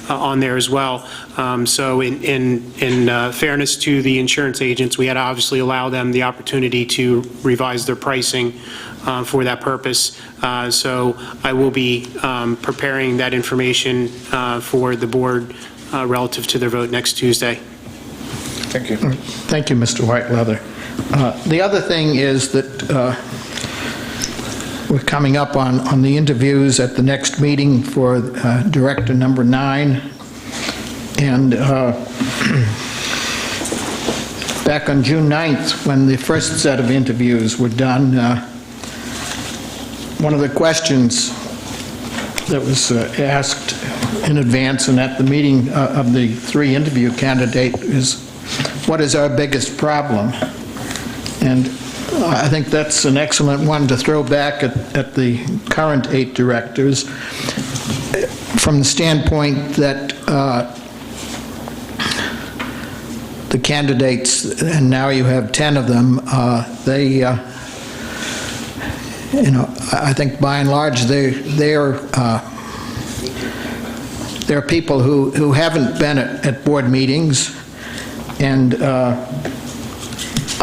on there as well. So in fairness to the insurance agents, we had to obviously allow them the opportunity to revise their pricing for that purpose. So I will be preparing that information for the board relative to their vote next Tuesday. Thank you. Thank you, Mr. Whiteleather. The other thing is that we're coming up on the interviews at the next meeting for Director number 9. And back on June 9th, when the first set of interviews were done, one of the questions that was asked in advance and at the meeting of the 3 interview candidates is, what is our biggest problem? And I think that's an excellent one to throw back at the current 8 directors from the standpoint that the candidates, and now you have 10 of them, I think by and large they're people who haven't been at board meetings, and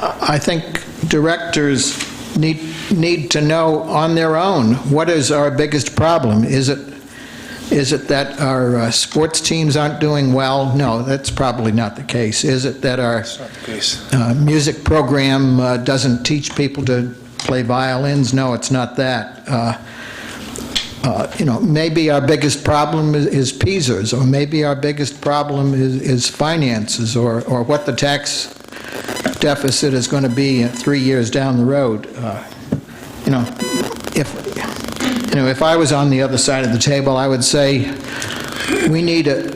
I think directors need to know on their own, what is our biggest problem? Is it that our sports teams aren't doing well? No, that's probably not the case. Is it that our music program doesn't teach people to play violins? No, it's not that. Maybe our biggest problem is PSERS, or maybe our biggest problem is finances, or what the tax deficit is going to be 3 years down the road. If I was on the other side of the table, I would say we need a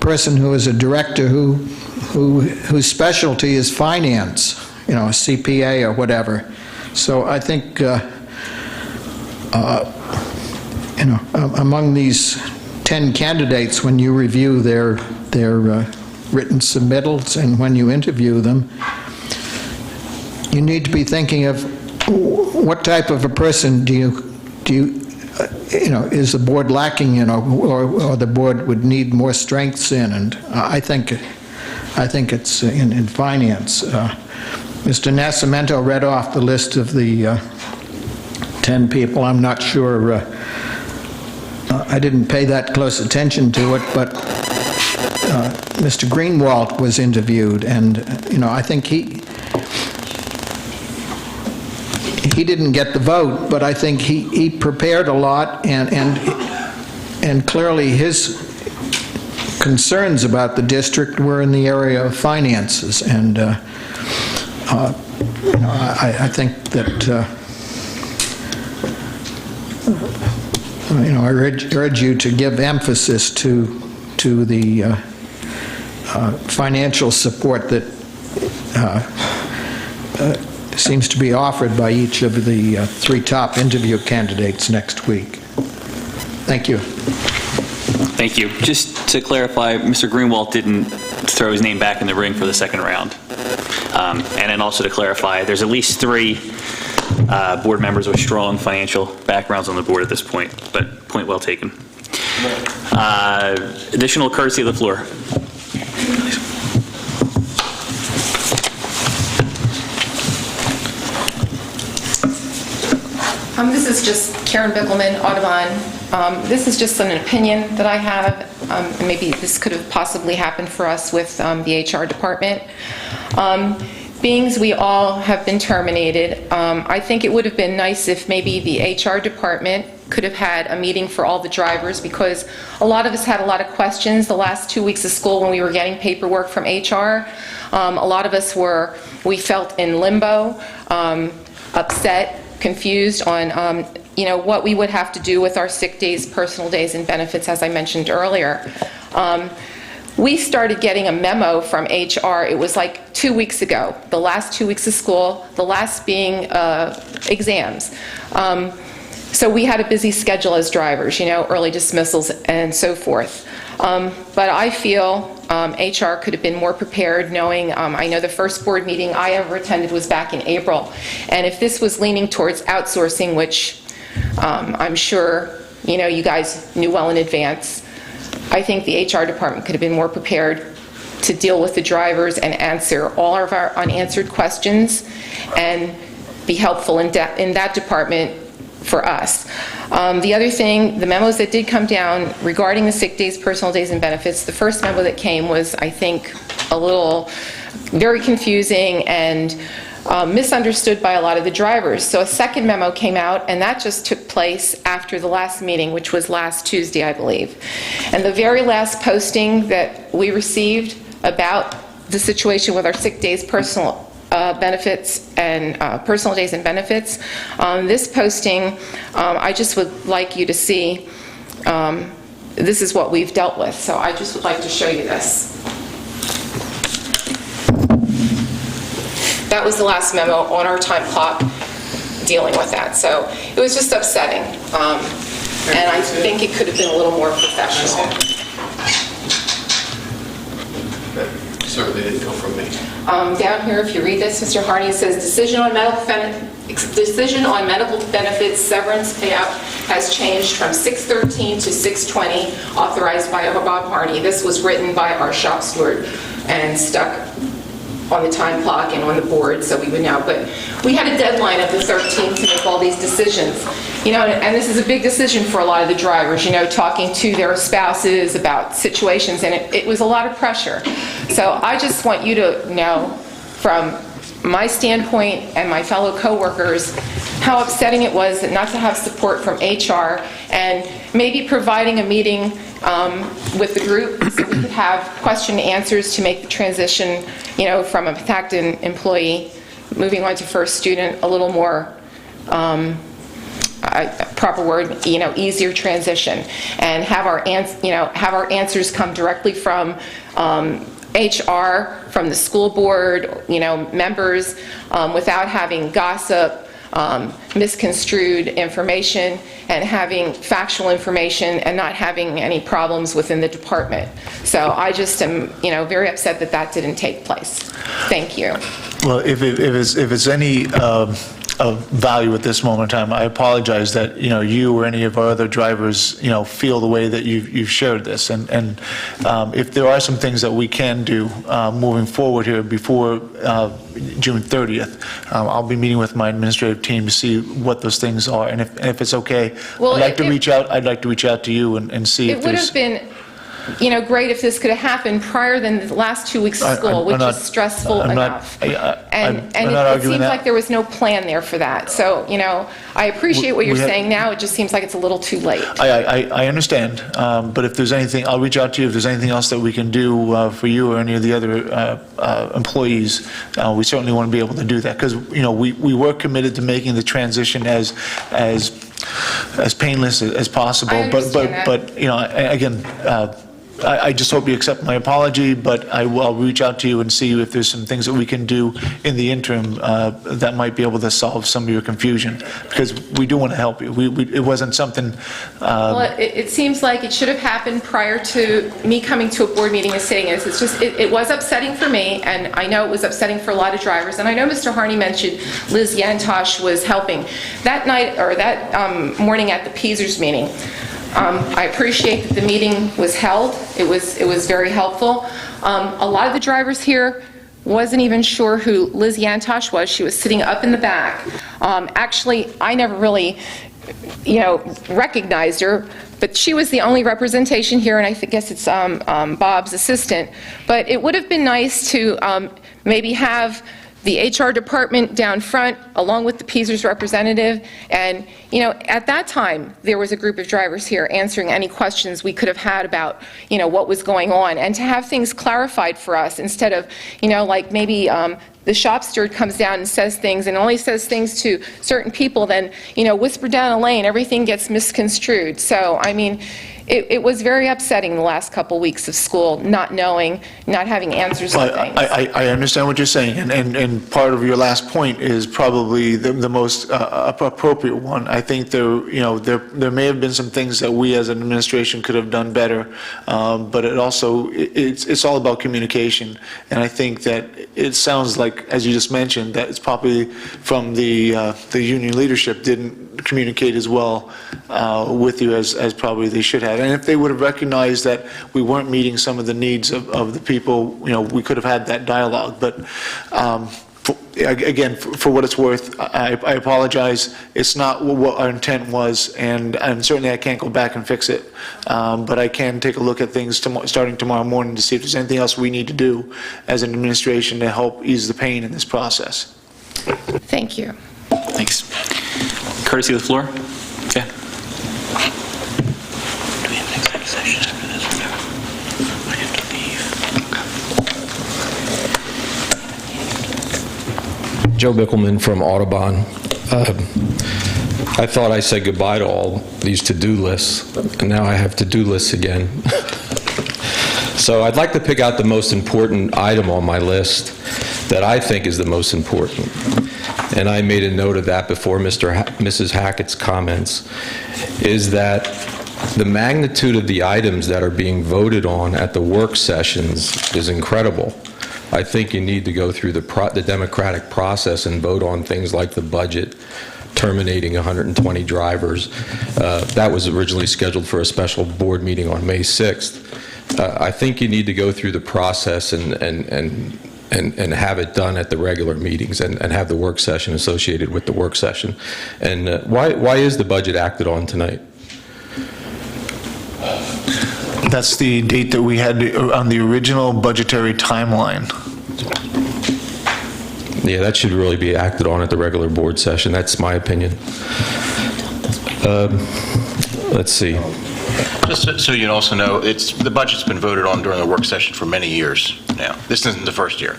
person who is a director whose specialty is finance, a CPA or whatever. So I think, among these 10 candidates, when you review their written submittals and when you interview them, you need to be thinking of what type of a person do you is the board lacking in, or the board would need more strengths in, and I think it's in finance. Mr. Nascimento read off the list of the 10 people. I'm not sure, I didn't pay that close attention to it, but Mr. Greenwald was interviewed, and I think he didn't get the vote, but I think he prepared a lot, and clearly his concerns about the district were in the area of finances, and I think that I urge you to give emphasis to the financial support that seems to be offered by each of the three top interview candidates next week. Thank you. Thank you. Just to clarify, Mr. Greenwald didn't throw his name back in the ring for the second round. And then also to clarify, there's at least 3 board members with strong financial backgrounds on the board at this point, but point well taken. Additional courtesy of the floor. This is just Karen Bickelman, Audubon. This is just an opinion that I have, and maybe this could have possibly happened for us with the HR department. Being as we all have been terminated, I think it would have been nice if maybe the HR department could have had a meeting for all the drivers, because a lot of us had a lot of questions the last 2 weeks of school when we were getting paperwork from HR. A lot of us we felt in limbo, upset, confused on what we would have to do with our sick days, personal days, and benefits, as I mentioned earlier. We started getting a memo from HR, it was like 2 weeks ago, the last 2 weeks of school, the last being exams. So we had a busy schedule as drivers, early dismissals and so forth. But I feel HR could have been more prepared, knowing, I know the first board meeting I ever attended was back in April, and if this was leaning towards outsourcing, which I'm sure you guys knew well in advance, I think the HR department could have been more prepared to deal with the drivers and answer all of our unanswered questions and be helpful in that department for us. The other thing, the memos that did come down regarding the sick days, personal days, and benefits, the first memo that came was, I think, very confusing and misunderstood by a lot of the drivers. So a second memo came out, and that just took place after the last meeting, which was last Tuesday, I believe. And the very last posting that we received about the situation with our sick days, personal benefits, and personal days and benefits, this posting, I just would like you to see, this is what we've dealt with. So I just would like to show you this. That was the last memo on our time clock dealing with that. So it was just upsetting. And I think it could have been a little more professional. Certainly didn't come from me. Down here, if you read this, Mr. Harney, it says, decision on medical benefits severance payout has changed from 6/13 to 6/20, authorized by Bob Harney. This was written by our shop steward and stuck on the time clock and on the board, so we would know. But we had a deadline of the 13th to make all these decisions. And this is a big decision for a lot of the drivers, talking to their spouses about situations, and it was a lot of pressure. So I just want you to know, from my standpoint and my fellow coworkers, how upsetting it was not to have support from HR, and maybe providing a meeting with the group so we could have question and answers to make the transition, from a Methacton employee moving on to first student a little more, proper word, easier transition, and have our answers come directly from HR, from the school board, members, without having gossip, misconstrued information, and having factual information, and not having any problems within the department. So I just am, very upset that that didn't take place. Thank you. Well, if it's any of value at this moment in time, I apologize that, you or any of our other drivers, feel the way that you've shared this. And if there are some things that we can do moving forward here before June 30th, I'll be meeting with my administrative team to see what those things are. And if it's okay, Well, I'd like to reach out to you and see if It would there's... have been, great if this could have happened prior than the last 2 weeks of school, which is stressful enough. And it seems like there was no plan there for that. So, I appreciate what you're saying now, it just seems like it's a little too late. I understand, but if there's anything, I'll reach out to you if there's anything else that we can do for you or any of the other employees. We certainly want to be able to do that, because, we were committed to making the transition as painless as possible. I understand But again, I just hope you accept my apology, but I'll reach out to you and see if there's some things that we can do in the interim that might be able to solve some of your confusion, because we do want to help you. It wasn't something... Well, it seems like it should have happened prior to me coming to a board meeting and saying this. It's just, it was upsetting for me, and I know it was upsetting for a lot of drivers. And I know Mr. Harney mentioned Liz Yantosh was helping. That night, or that morning at the PESERS meeting, I appreciate that the meeting was held. It was very helpful. A lot of the drivers here wasn't even sure who Liz Yantosh was. She was sitting up in the back. Actually, I never really, recognized her, but she was the only representation here, and I guess it's Bob's assistant. But it would have been nice to maybe have the HR department down front, along with the PESERS representative. And, at that time, there was a group of drivers here answering any questions we could have had about, what was going on, and to have things clarified for us instead of, like maybe the shop steward comes down and says things and only says things to certain people, then, whisper down a lane, everything gets misconstrued. So, it was very upsetting the last couple weeks of school, not knowing, not having answers to things. I understand what you're saying, and part of your last point is probably the most appropriate one. I think there may have been some things that we as an administration could have done better, but it's all about communication. And I think that it sounds like, as you just mentioned, that it's probably from the union leadership didn't communicate as well with you as probably they should have. And if they would have recognized that we weren't meeting some of the needs of the people, we could have had that dialogue. But again, for what it's worth, I apologize. It's not what our intent was, and certainly I can't go back and fix it. But I can take a look at things starting tomorrow morning to see if there's anything else we need to do as an administration to help ease the pain in this process. Thank you. Thanks. Courtesy of the floor? Okay. Do we have an executive session after this or no? I have to leave. Joe Bickelman from Audubon. I thought I said goodbye to all these to-do lists, and now I have to-do lists again. So I'd like to pick out the most important item on my list that I think is the most important. And I made a note of that before Mrs. Hackett's comments, is that the magnitude of the items that are being voted on at the work sessions is incredible. I think you need to go through the democratic process and vote on things like the budget, terminating 120 drivers. That was originally scheduled for a special board meeting on May 6th. I think you need to go through the process and have it done at the regular meetings and have the work session associated with the work session. And why is the budget acted on tonight? That's the date that we had on the original budgetary timeline. Yeah, that should really be acted on at the regular board session. That's my opinion. Let's see. Just so you also know, the budget's been voted on during the work session for many years now. This isn't the first year.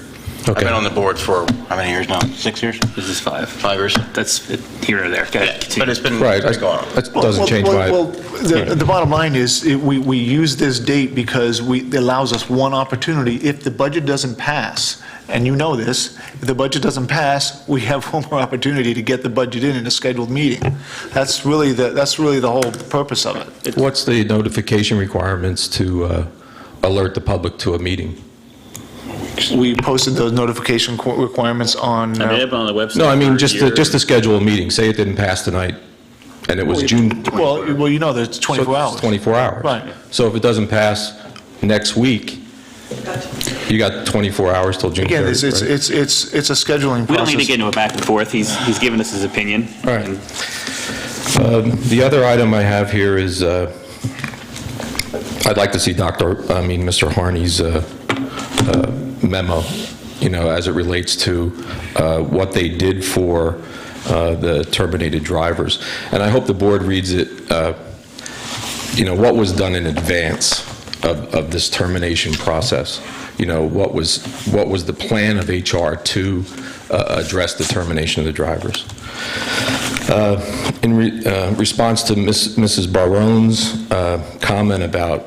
Okay. I've been on the board for how many years now? 6 years? This is 5. 5 years? That's here or there. Go ahead, Yeah, continue. but it's been going on. That doesn't change my... The bottom line is, we use this date because it allows us one opportunity. If the budget doesn't pass, and you know this, if the budget doesn't pass, we have one more opportunity to get the budget in a scheduled meeting. That's really the whole purpose of it. What's the notification requirements to alert the public to a meeting? We posted those notification requirements on... They've been on the website. No, I mean, for just years. to schedule a meeting. Say it didn't pass tonight, and it was June... Well, there's 24 hours. 24 hours. Right. So if it doesn't pass next week, you got 24 hours till June 30th, Again, right? it's a scheduling process. We don't need to get into a back and forth. He's given us his opinion. All right. The other item I have here is I'd like to see Mr. Harney's memo, as it relates to what they did for the terminated drivers. And I hope the board reads it, what was done in advance of this termination process. What was the plan of HR to address the termination of the drivers. In response to Mrs. Barone's comment about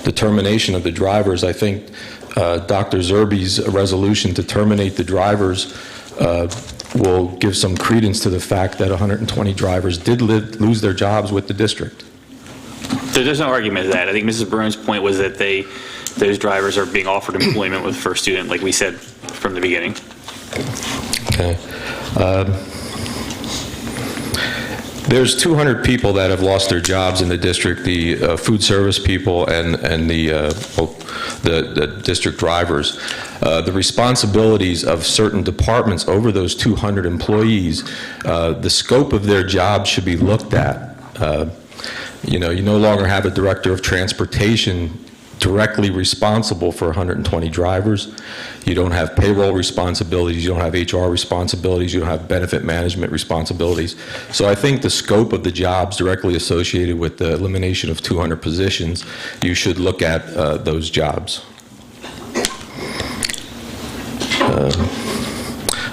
the termination of the drivers, I think Dr. Zerbe's resolution to terminate the drivers will give some credence to the fact that 120 drivers did lose their jobs with the district. There's no argument to that. I think Mrs. Barone's point was that those drivers are being offered employment with First Student, like we said from the beginning. Okay. There's 200 people that have lost their jobs in the district, the food service people and the district drivers. The responsibilities of certain departments over those 200 employees, the scope of their job should be looked at. You no longer have a director of transportation directly responsible for 120 drivers. You don't have payroll responsibilities, you don't have HR responsibilities, you don't have benefit management responsibilities. So I think the scope of the jobs directly associated with the elimination of 200 positions, you should look at those jobs.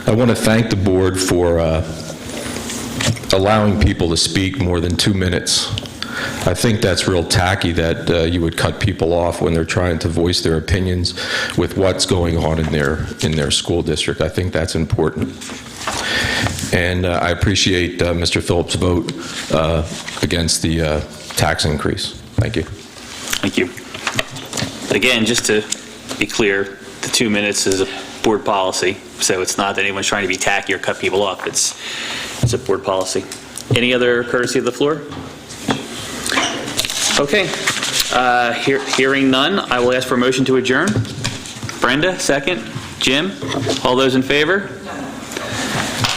I want to thank the board for allowing people to speak more than 2 minutes. I think that's real tacky that you would cut people off when they're trying to voice their opinions with what's going on in their school district. I think that's important. And I appreciate Mr. Phillips' vote against the tax increase. Thank you. Thank you. Again, just to be clear, the 2 minutes is a board policy, so it's not that anyone's trying to be tacky or cut people off. It's a board policy. Any other courtesy of the floor? Okay. Hearing none, I will ask for a motion to adjourn. Brenda, second. Jim, all those in favor?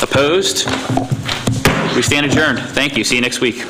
Opposed? We stand adjourned. Thank you. See you next week.